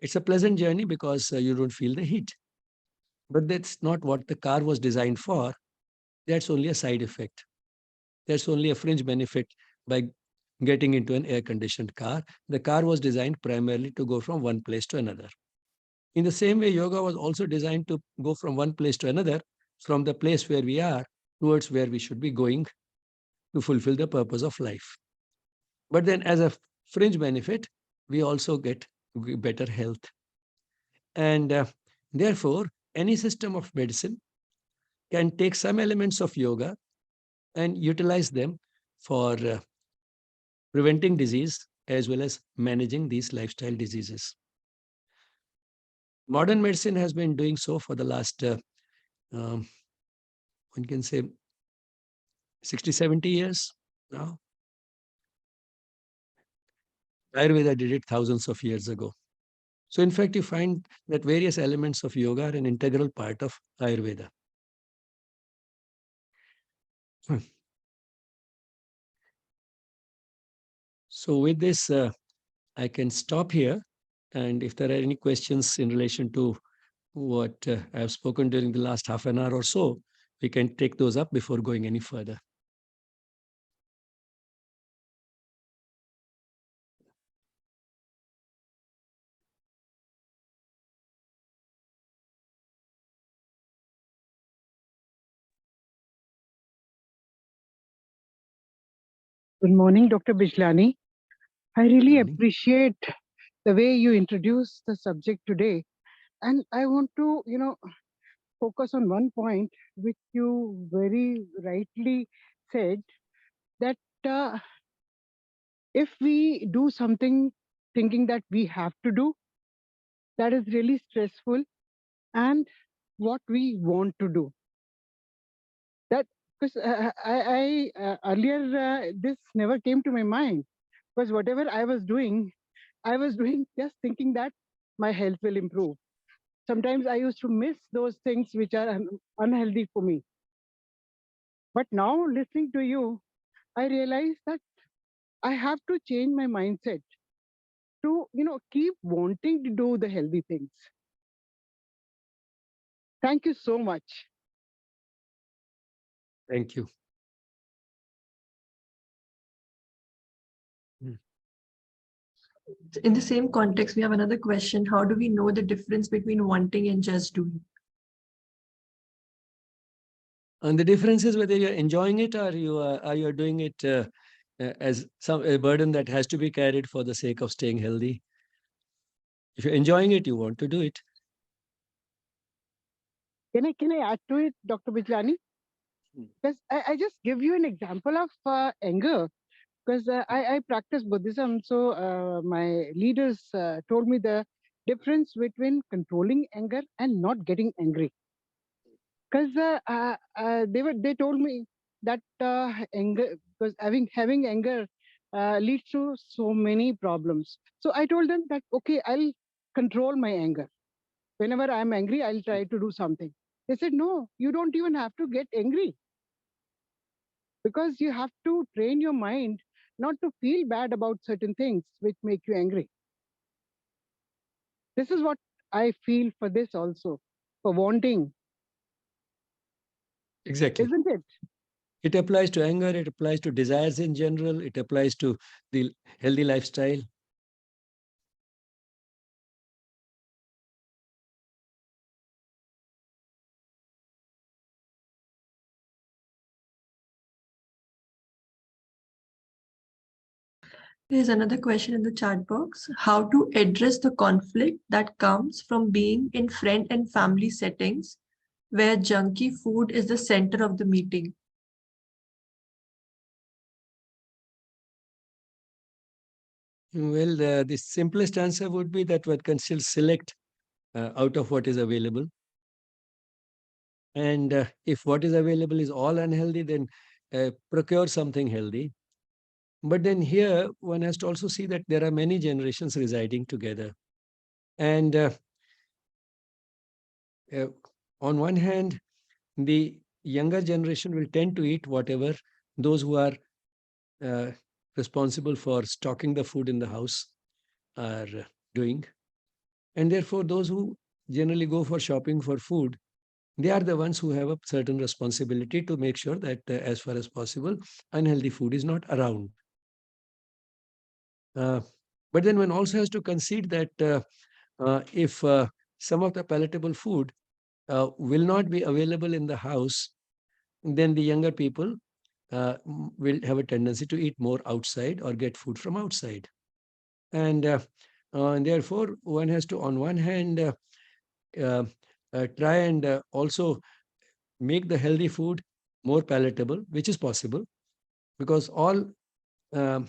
It's a pleasant journey because you don't feel the heat. But that's not what the car was designed for. That's only a side effect. That's only a fringe benefit by getting into an air-conditioned car. The car was designed primarily to go from one place to another. In the same way, yoga was also designed to go from one place to another, from the place where we are towards where we should be going to fulfill the purpose of life. But then as a fringe benefit, we also get better health. And therefore, any system of medicine can take some elements of yoga and utilize them for preventing disease as well as managing these lifestyle diseases. Modern medicine has been doing so for the last, one can say, 60, 70 years now. Ayurveda did it thousands of years ago. So in fact, you find that various elements of yoga are an integral part of Ayurveda. So with this, I can stop here. And if there are any questions in relation to what I have spoken during the last half an hour or so, we can take those up before going any further. Good morning, Dr. Bijlani. I really Morning. appreciate the way you introduced the subject today. And I want to, focus on one point which you very rightly said that if we do something thinking that we have to do, that is really stressful, and what we want to do. That because I earlier this never came to my mind, because whatever I was doing just thinking that my health will improve. Sometimes I used to miss those things which are unhealthy for me. But now listening to you, I realize that I have to change my mindset to, keep wanting to do the healthy things. Thank you so much. Thank you. In the same context, we have another question. How do we know the difference between wanting and just doing? And the difference is whether you're enjoying it or you are doing it as a burden that has to be carried for the sake of staying healthy. If you're enjoying it, you want to do it. Can I add to it, Dr. Bijlani? Because I just give you an example of anger. Because I practice Buddhism, so my leaders told me the difference between controlling anger and not getting angry. Because they told me that anger, because having anger leads to so many problems. So I told them that okay, I'll control my anger. Whenever I'm angry, I'll try to do something. They said, no, you don't even have to get angry, because you have to train your mind not to feel bad about certain things which make you angry. This is what I feel for this also, for wanting. Exactly. Isn't it? It applies to anger, it applies to desires in general, it applies to the healthy lifestyle. There's another question in the chat box. How to address the conflict that comes from being in friend and family settings where junky food is the center of the meeting? Well, the simplest answer would be that one can still select out of what is available. And if what is available is all unhealthy, then procure something healthy. But then here one has to also see that there are many generations residing together. And on one hand, the younger generation will tend to eat whatever those who are uh, responsible for stocking the food in the house are doing. And therefore, those who generally go for shopping for food, they are the ones who have a certain responsibility to make sure that, as far as possible, unhealthy food is not around. But then one also has to concede that if some of the palatable food will not be available in the house, then the younger people will have a tendency to eat more outside or get food from outside. And therefore, one has to, on one hand, uh, try and also make the healthy food more palatable, which is possible, because all um,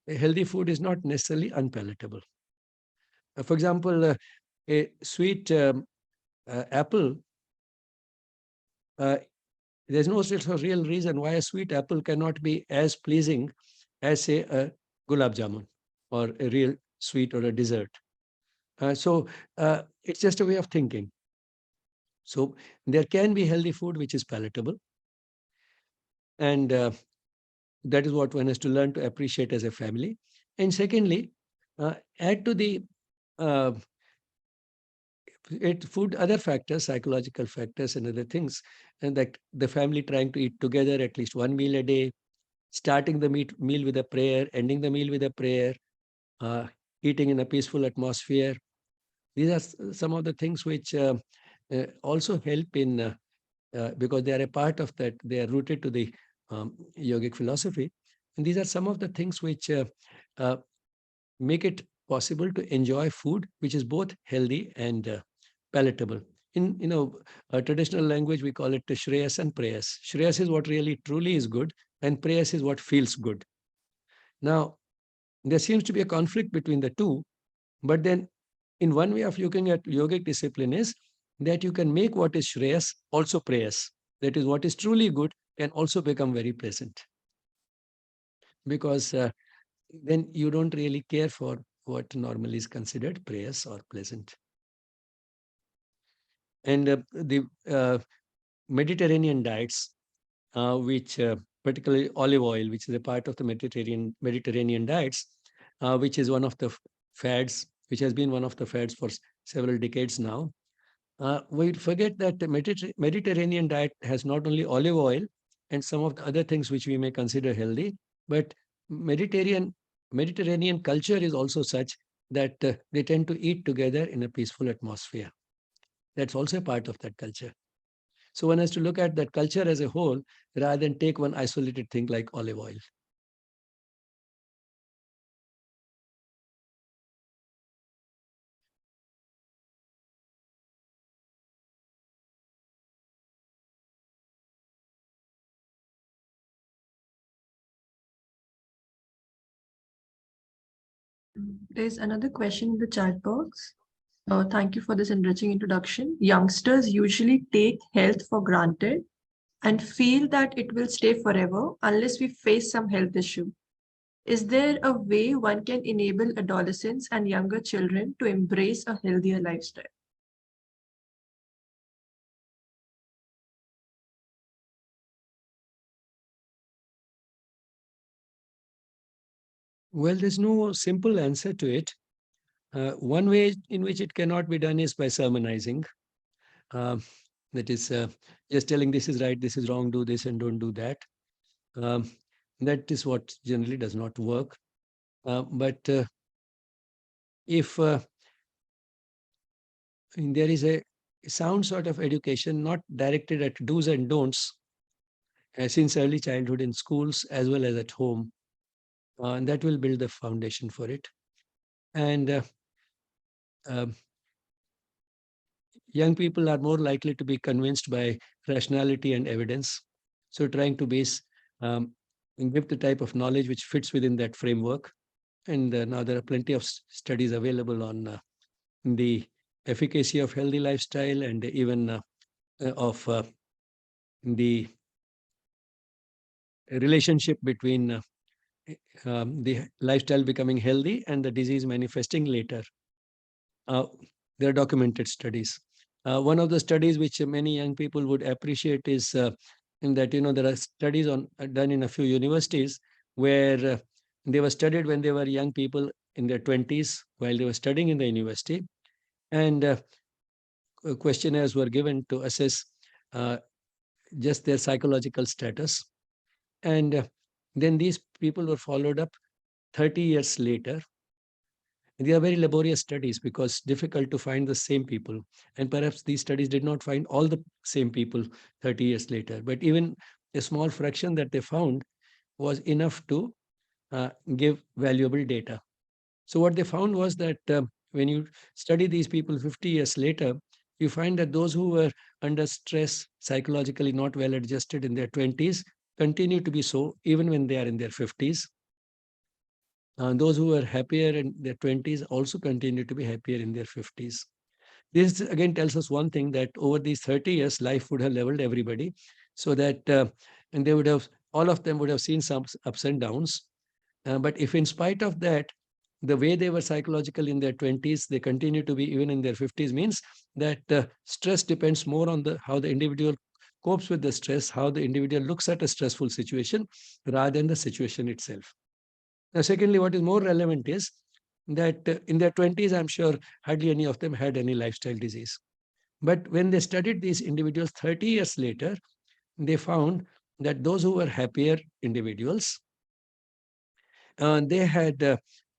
healthy food is not necessarily unpalatable. For example, a sweet apple, there's no sort of real reason why a sweet apple cannot be as pleasing as, say, a gulab jamun or a real sweet or a dessert. So it's just a way of thinking. So there can be healthy food which is palatable. And that is what one has to learn to appreciate as a family. And secondly, add to the uh, food other factors, psychological factors and other things, and that the family trying to eat together at least one meal a day, starting the meal with a prayer, ending the meal with a prayer, uh, eating in a peaceful atmosphere. These are some of the things which also help in, because they are a part of that, they are rooted to the yogic philosophy. And these are some of the things which uh, make it possible to enjoy food which is both healthy and palatable. In traditional language, we call it shreyas and prayas. Shreyas is what really truly is good, and prayas is what feels good. Now, there seems to be a conflict between the two, but then in one way of looking at yogic discipline is that you can make what is shreyas also prayas. That is, what is truly good can also become very pleasant, because then you don't really care for what normally is considered prayas or pleasant. And the Mediterranean diets, which particularly olive oil, which is a part of the Mediterranean diets, which is one of the fads, which has been one of the fads for several decades now. We forget that the Mediterranean diet has not only olive oil and some of the other things which we may consider healthy, but Mediterranean culture is also such that they tend to eat together in a peaceful atmosphere. That's also a part of that culture. So one has to look at that culture as a whole rather than take one isolated thing like olive oil. There's another question in the chat box. Thank you for this enriching introduction. Youngsters usually take health for granted and feel that it will stay forever unless we face some health issue. Is there a way one can enable adolescents and younger children to embrace a healthier lifestyle? Well, there's no simple answer to it. One way in which it cannot be done is by sermonizing. That is just telling this is right, this is wrong, do this and don't do that. Um, that is what generally does not work. But if there is a sound sort of education, not directed at do's and don'ts, since early childhood in schools as well as at home, and that will build the foundation for it. And um, young people are more likely to be convinced by rationality and evidence. So trying to base and give the type of knowledge which fits within that framework. And now there are plenty of studies available on the efficacy of healthy lifestyle and even of the relationship between the lifestyle becoming healthy and the disease manifesting later. There are documented studies. One of the studies which many young people would appreciate is in that, there are studies done in a few universities where they were studied when they were young people in their 20s while they were studying in the university. And questionnaires were given to assess just their psychological status. And then these people were followed up 30 years later. And they are very laborious studies because difficult to find the same people. And perhaps these studies did not find all the same people 30 years later. But even a small fraction that they found was enough to give valuable data. So what they found was that when you study these people 50 years later, you find that those who were under stress, psychologically not well adjusted in their 20s, continue to be so even when they are in their 50s. Those who were happier in their 20s also continue to be happier in their 50s. This again tells us one thing, that over these 30 years, life would have leveled everybody, so that and they would have, all of them would have seen some ups and downs. But if in spite of that, the way they were psychological in their 20s, they continue to be even in their 50s, means that stress depends more on how the individual copes with the stress, how the individual looks at a stressful situation rather than the situation itself. Now, secondly, what is more relevant is that in their 20s, I'm sure hardly any of them had any lifestyle disease. But when they studied these individuals 30 years later, they found that those who were happier individuals, they had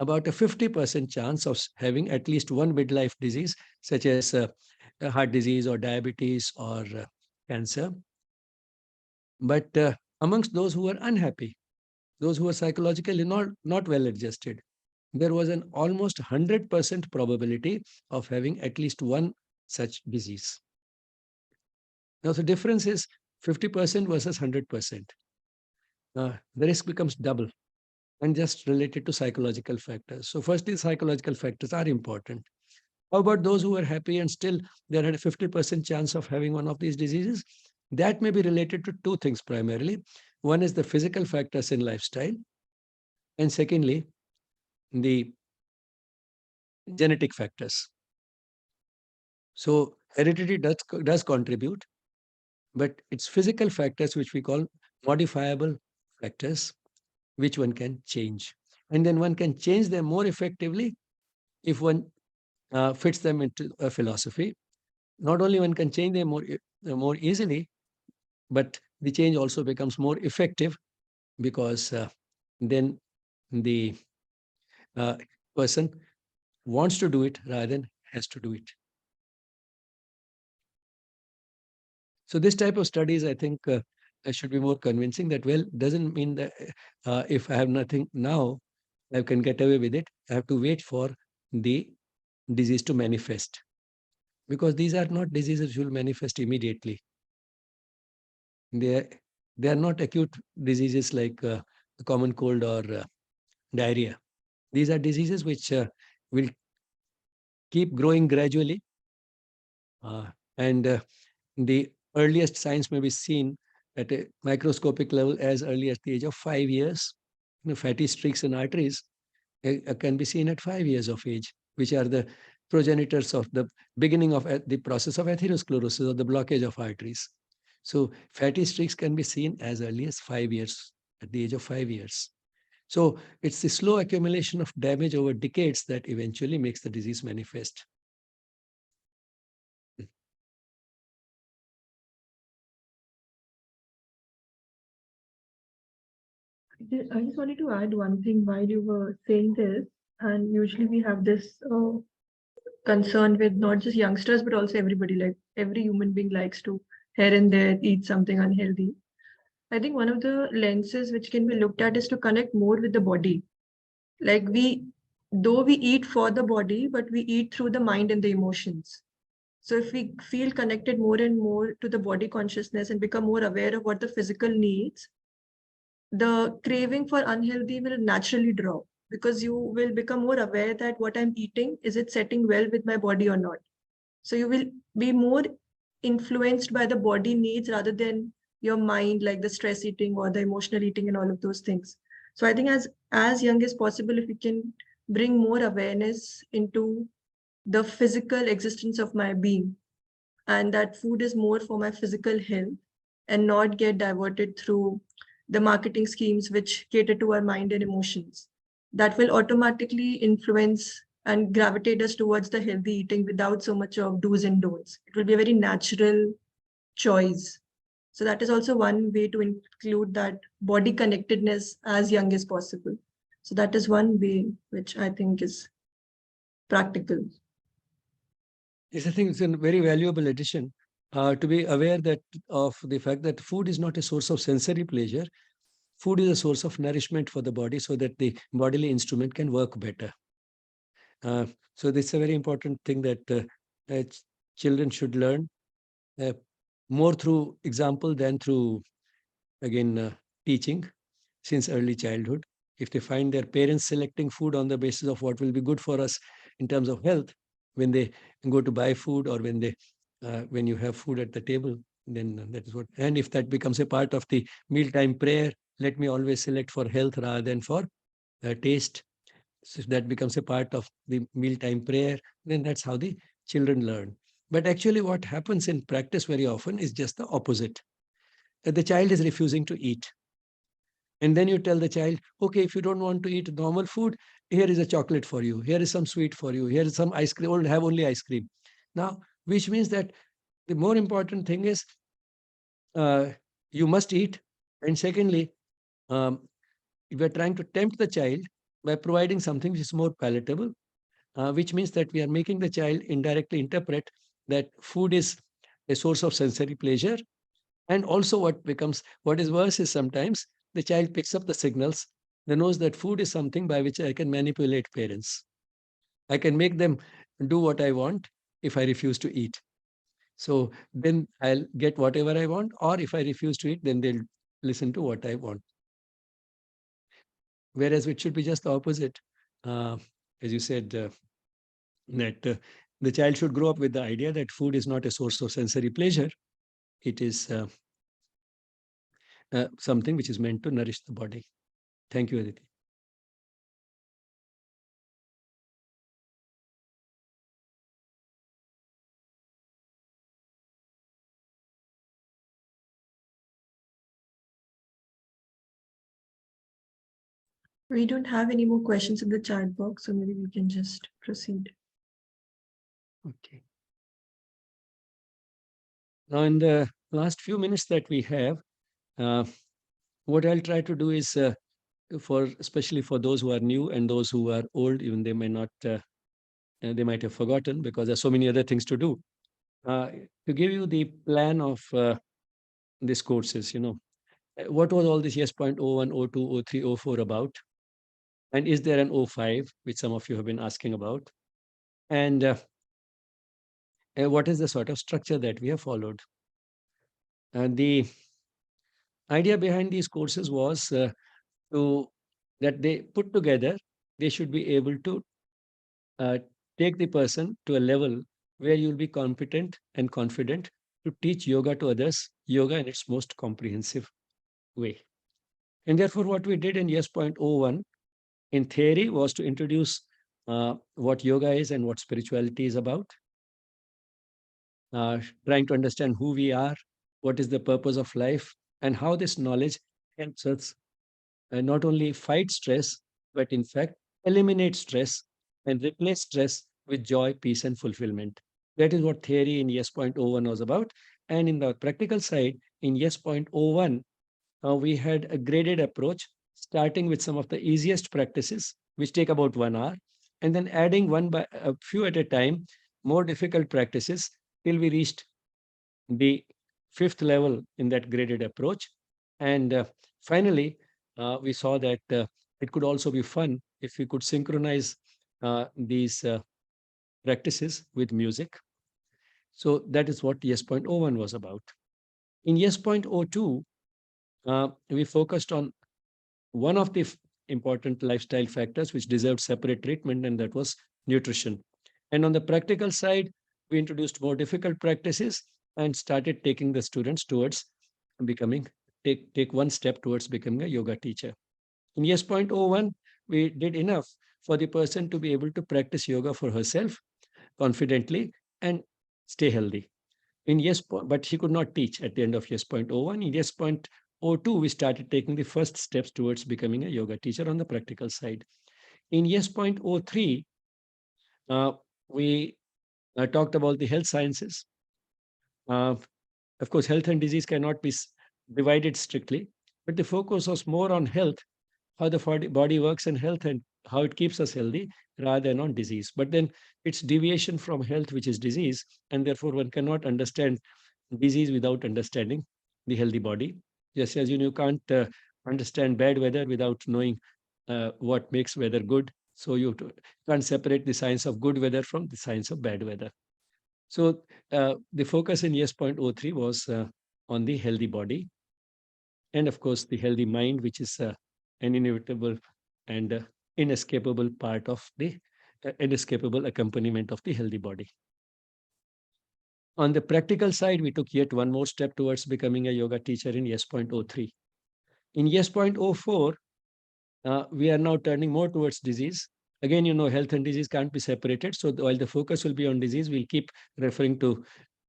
about a 50% chance of having at least one midlife disease, such as heart disease or diabetes or cancer. But amongst those who were unhappy, those who were psychologically not well adjusted, there was an almost 100% probability of having at least one such disease. Now, the difference is 50% versus 100%. The risk becomes double, and just related to psychological factors. So firstly, psychological factors are important. How about those who are happy and still they had a 50% chance of having one of these diseases? That may be related to two things primarily. One is the physical factors in lifestyle, and secondly, the genetic factors. So heredity does contribute, but it's physical factors which we call modifiable factors, which one can change. And then one can change them more effectively if one fits them into a philosophy. Not only one can change them more easily, but the change also becomes more effective because then the person wants to do it rather than has to do it. So this type of studies, I think, should be more convincing. That, well, doesn't mean that if I have nothing now, I can get away with it. I have to wait for the disease to manifest, because these are not diseases which will manifest immediately. They are not acute diseases like the common cold or diarrhea. These are diseases which will keep growing gradually, and the earliest signs may be seen at a microscopic level as early as the age of 5 years. Fatty streaks in arteries can be seen at 5 years of age, which are the progenitors of the beginning of the process of atherosclerosis, or the blockage of arteries. So fatty streaks can be seen as early as 5 years, at the age of 5 years. So it's the slow accumulation of damage over decades that eventually makes the disease manifest. I just wanted to add one thing while you were saying this, and usually we have this concern with not just youngsters but also everybody. Like every human being likes to here and there eat something unhealthy. I think one of the lenses which can be looked at is to connect more with the body. Like though we eat for the body, but we eat through the mind and the emotions. So if we feel connected more and more to the body consciousness and become more aware of what the physical needs, the craving for unhealthy will naturally drop, because you will become more aware that what I'm eating, is it setting well with my body or not? So you will be more influenced by the body needs rather than, you know, the your mind, like the stress eating or the emotional eating and all of those things. So I think as young as possible, if we can bring more awareness into the physical existence of my being, and that food is more for my physical health and not get diverted through the marketing schemes which cater to our mind and emotions, that will automatically influence and gravitate us towards the healthy eating without so much of do's and don'ts. It will be a very natural choice. So that is also one way to include that body connectedness as young as possible. So that is one way which I think is practical. Yes, I think it's a very valuable addition to be aware that of the fact that food is not a source of sensory pleasure. Food is a source of nourishment for the body so that the bodily instrument can work better. So this is a very important thing that children should learn more through example than through, again, teaching since early childhood. If they find their parents selecting food on the basis of what will be good for us in terms of health, when they go to buy food or when you have food at the table, then that is what. And if that becomes a part of the mealtime prayer, let me always select for health rather than for taste. So if that becomes a part of the mealtime prayer, then that's how the children learn. But actually, what happens in practice very often is just the opposite. The child is refusing to eat. And then you tell the child, okay, if you don't want to eat normal food, here is a chocolate for you. Here is some sweet for you. Here is some ice cream. Or have only ice cream. Now, which means that the more important thing is you must eat. And secondly, we are trying to tempt the child by providing something which is more palatable, which means that we are making the child indirectly interpret that food is a source of sensory pleasure. And also what is worse is sometimes the child picks up the signals. They knows that food is something by which I can manipulate parents. I can make them do what I want if I refuse to eat. So then I'll get whatever I want, or if I refuse to eat, then they'll listen to what I want. Whereas it should be just the opposite. As you said, that the child should grow up with the idea that food is not a source of sensory pleasure. It is something which is meant to nourish the body. Thank you, Aditi. We don't have any more questions in the chat box, so maybe we can just proceed. Okay. Now, in the last few minutes that we have, what I'll try to do is, especially for those who are new and those who are old, even they may not, they might have forgotten because there's so many other things to do. To give you the plan of these courses, what was all this YES.01, 02, 03, 04 about? And is there an 05, which some of you have been asking about? And what is the sort of structure that we have followed? And the idea behind these courses was that they put together, they should be able to uh, take the person to a level where you'll be competent and confident to teach yoga to others, yoga in its most comprehensive way. And therefore, what we did in YES.01 in theory was to introduce what yoga is and what spirituality is about, trying to understand who we are, what is the purpose of life, and how this knowledge helps us not only fight stress, but in fact, eliminate stress and replace stress with joy, peace, and fulfillment. That is what theory in YES.01 was about. And in the practical side, in YES.01, we had a graded approach, starting with some of the easiest practices, which take about 1 hour, and then adding one by a few at a time, more difficult practices till we reached the 5th level in that graded approach. And finally, we saw that it could also be fun if we could synchronize these practices with music. So that is what YES.01 was about. In YES.02, we focused on one of the important lifestyle factors which deserved separate treatment, and that was nutrition. And on the practical side, we introduced more difficult practices and started taking the students towards becoming, take one step towards becoming a yoga teacher. In YES.01, we did enough for the person to be able to practice yoga for herself confidently and stay healthy. In but she could not teach at the end of YES.01. In YES.02, we started taking the first steps towards becoming a yoga teacher on the practical side. In YES.03, we talked about the health sciences. Of course, health and disease cannot be divided strictly, but the focus was more on health, how the body works in health and how it keeps us healthy rather than on disease. But then it's deviation from health, which is disease, and therefore one cannot understand disease without understanding the healthy body. Just as you can't understand bad weather without knowing what makes weather good. So you can't separate the science of good weather from the science of bad weather. So the focus in YES.03 was on the healthy body, and of course the healthy mind, which is an inevitable and inescapable part of the inescapable accompaniment of the healthy body. On the practical side, we took yet one more step towards becoming a yoga teacher in YES.03. In YES.04, we are now turning more towards disease. Again, health and disease can't be separated. So while the focus will be on disease, we'll keep referring to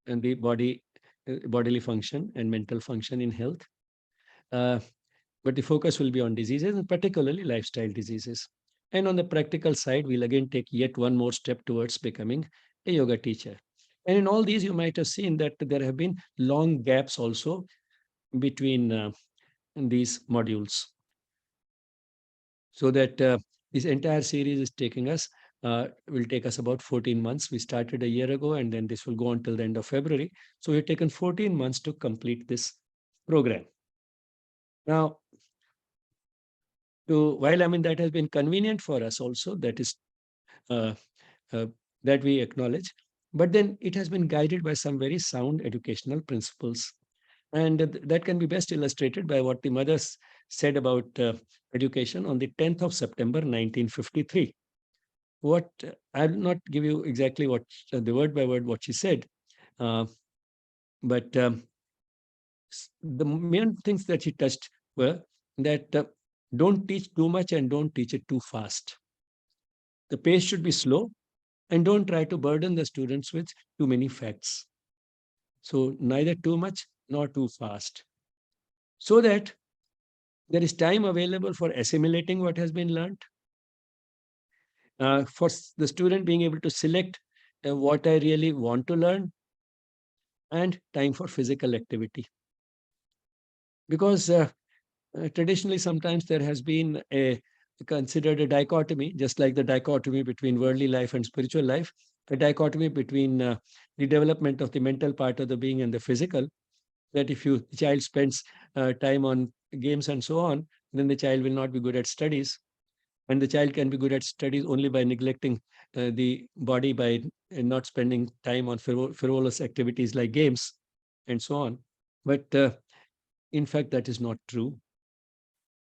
the bodily function and mental function in health. But the focus will be on diseases, and particularly lifestyle diseases. And on the practical side, we'll again take yet one more step towards becoming a yoga teacher. And in all these, you might have seen that there have been long gaps also between these modules. So that this entire series is taking us, will take us about 14 months. We started a year ago, and then this will go until the end of February. So we've taken 14 months to complete this program. Now, while that has been convenient for us also, that is that we acknowledge, but then it has been guided by some very sound educational principles. And that can be best illustrated by what the mothers said about education on the 10th of September, 1953. What I'll not give you exactly what the word by word what she said, but the main things that she touched were that don't teach too much and don't teach it too fast. The pace should be slow, and don't try to burden the students with too many facts. So neither too much nor too fast, so that there is time available for assimilating what has been learned, for the student being able to select what I really want to learn, and time for physical activity. Because traditionally, sometimes there has been considered a dichotomy, just like the dichotomy between worldly life and spiritual life, a dichotomy between the development of the mental part of the being and the physical, that if the child spends time on games and so on, then the child will not be good at studies. And the child can be good at studies only by neglecting the body, by not spending time on frivolous activities like games and so on. But in fact, that is not true.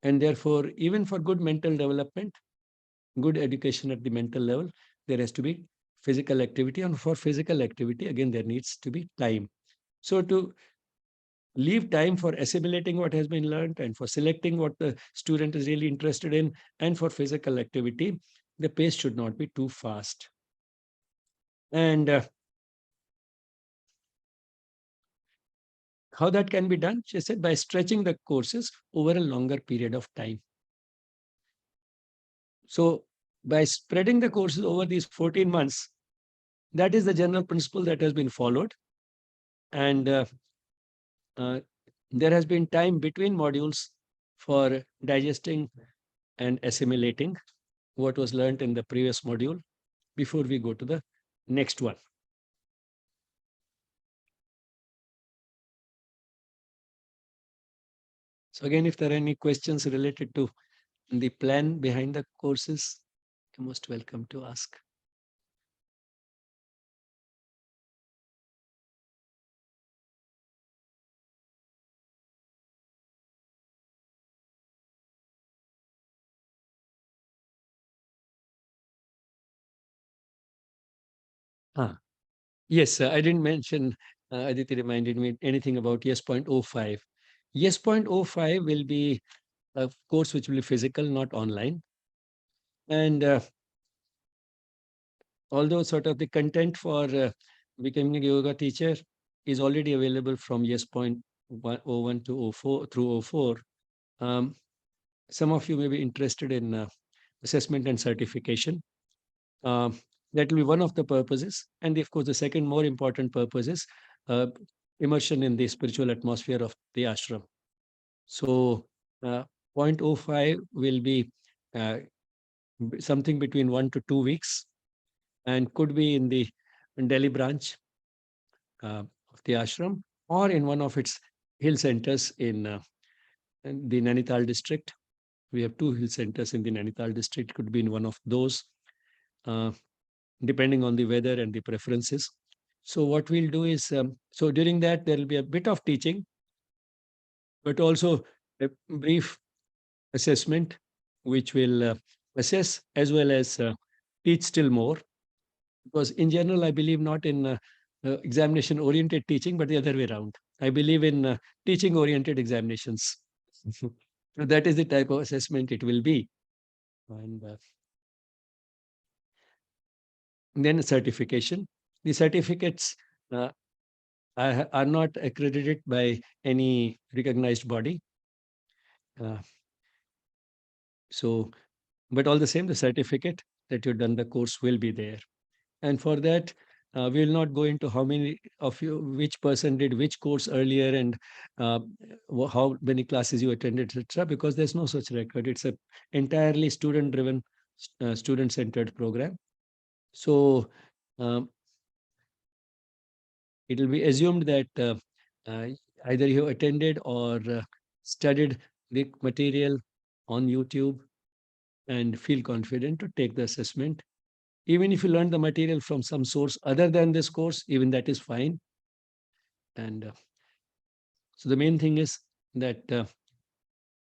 And therefore, even for good mental development, good education at the mental level, there has to be physical activity. And for physical activity, again, there needs to be time. So to leave time for assimilating what has been learned, and for selecting what the student is really interested in, and for physical activity, the pace should not be too fast. And how that can be done? She said, by stretching the courses over a longer period of time. So by spreading the courses over these 14 months, that is the general principle that has been followed. And there has been time between modules for digesting and assimilating what was learned in the previous module before we go to the next one. So again, if there are any questions related to the plan behind the courses, you're most welcome to ask. Yes, I didn't mention, Aditi reminded me anything about YES.05. YES.05 will be a course which will be physical, not online. And although sort of the content for becoming a yoga teacher is already available from YES.01 to 04 through 04, some of you may be interested in assessment and certification. That will be one of the purposes. And of course, the second more important purpose is immersion in the spiritual atmosphere of the ashram. So 0.05 will be something between 1 to 2 weeks and could be in the Delhi branch of the ashram or in one of its hill centers in the Nainital district. We have 2 hill centers in the Nainital district, could be in one of those, depending on the weather and the preferences. So what we'll do is, so during that, there will be a bit of teaching, but also a brief assessment, which will assess as well as teach still more. Because in general, I believe not in examination-oriented teaching, but the other way around. I believe in teaching-oriented examinations. So that is the type of assessment it will be. And then certification. The certificates are not accredited by any recognized body. But all the same, the certificate that you've done the course will be there. And for that, we will not go into how many of you, which person did which course earlier and how many classes you attended, etc., because there's no such record. It's an entirely student-driven, student-centered program. So it will be assumed that either you attended or studied the material on YouTube and feel confident to take the assessment. Even if you learn the material from some source other than this course, even that is fine. And so the main thing is that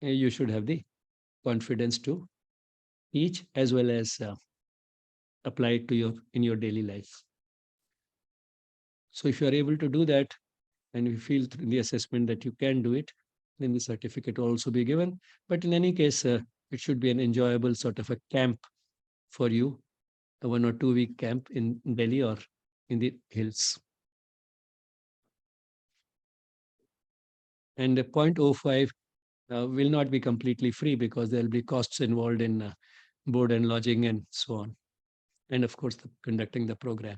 you should have the confidence to teach as well as apply it to in your daily life. So if you are able to do that, and you feel through the assessment that you can do it, then the certificate will also be given. But in any case, it should be an enjoyable sort of a camp for you, a 1 or 2 week camp in Delhi or in the hills. And 0.05 will not be completely free because there will be costs involved in board and lodging and so on. And of course, conducting the program.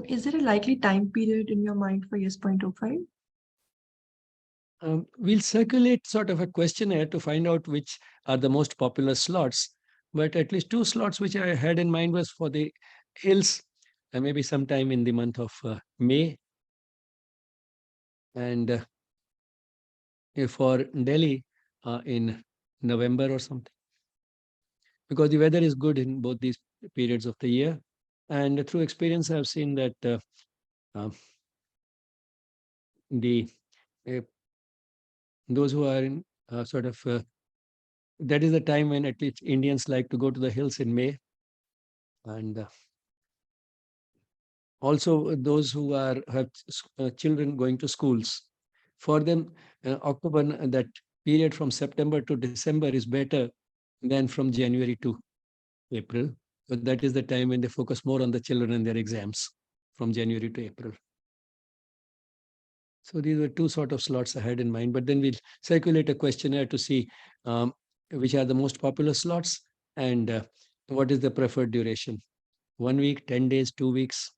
Is there a likely time period in your mind for YES.05? We'll circulate sort of a questionnaire to find out which are the most popular slots. But at least 2 slots which I had in mind was for the hills, maybe sometime in the month of May. And for Delhi in November or something. Because the weather is good in both these periods of the year. And through experience, I've seen that those who are in that is the time when at least Indians like to go to the hills in May. And also those who have children going to schools. For them, October, that period from September to December is better than from January to April. But that is the time when they focus more on the children and their exams from January to April. So these were 2 sort of slots I had in mind, but then we'll circulate a questionnaire to see which are the most popular slots and what is the preferred duration. 1 week, 10 days, 2 weeks.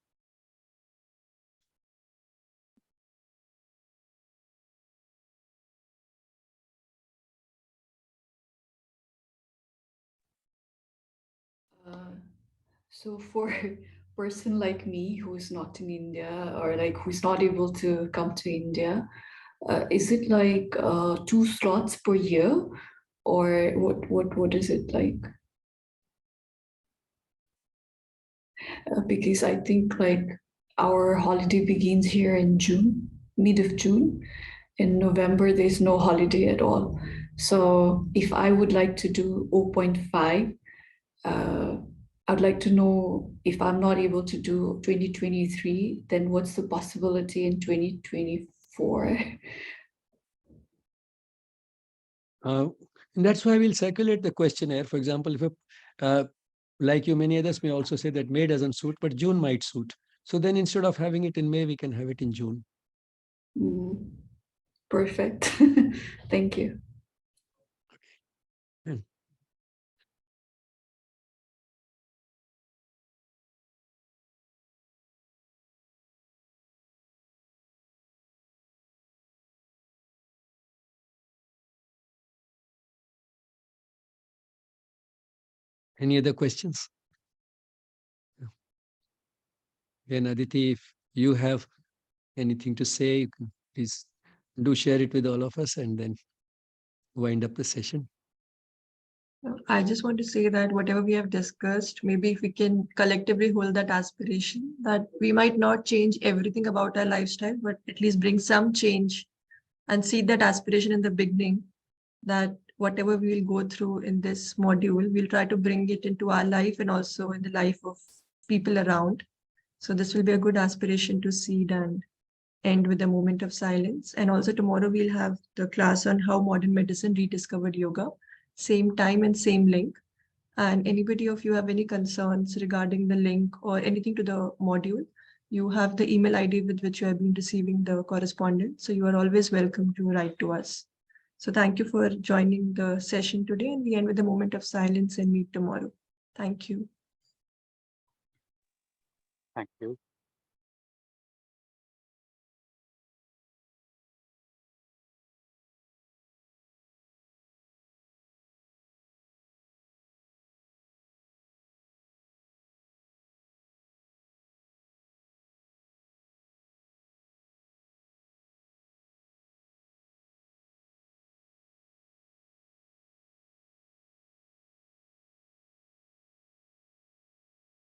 So for a person like me who's not in India or like who's not able to come to India, is it like 2 slots per year or what is it like? Because I think like our holiday begins here in June, mid of June. In November, there's no holiday at all. So if I would like to do 0.5, I'd like to know if I'm not able to do 2023, then what's the possibility in 2024? And that's why we'll circulate the questionnaire. For example, if like you, many others may also say that May doesn't suit, but June might suit. So then instead of having it in May, we can have it in June. Perfect. Thank you. And any other questions? Again, Aditi, if you have anything to say, you can please do share it with all of us and then wind up the session. I just want to say that whatever we have discussed, maybe if we can collectively hold that aspiration, that we might not change everything about our lifestyle, but at least bring some change and see that aspiration in the beginning, that whatever we will go through in this module, we'll try to bring it into our life and also in the life of people around. So this will be a good aspiration to seed and end with a moment of silence. And also tomorrow we'll have the class on how modern medicine rediscovered yoga, same time and same link. And anybody of you have any concerns regarding the link or anything to the module, you have the email ID with which you have been receiving the correspondence. So you are always welcome to write to us. So thank you for joining the session today, and we end with a moment of silence and meet tomorrow. Thank you. Thank you.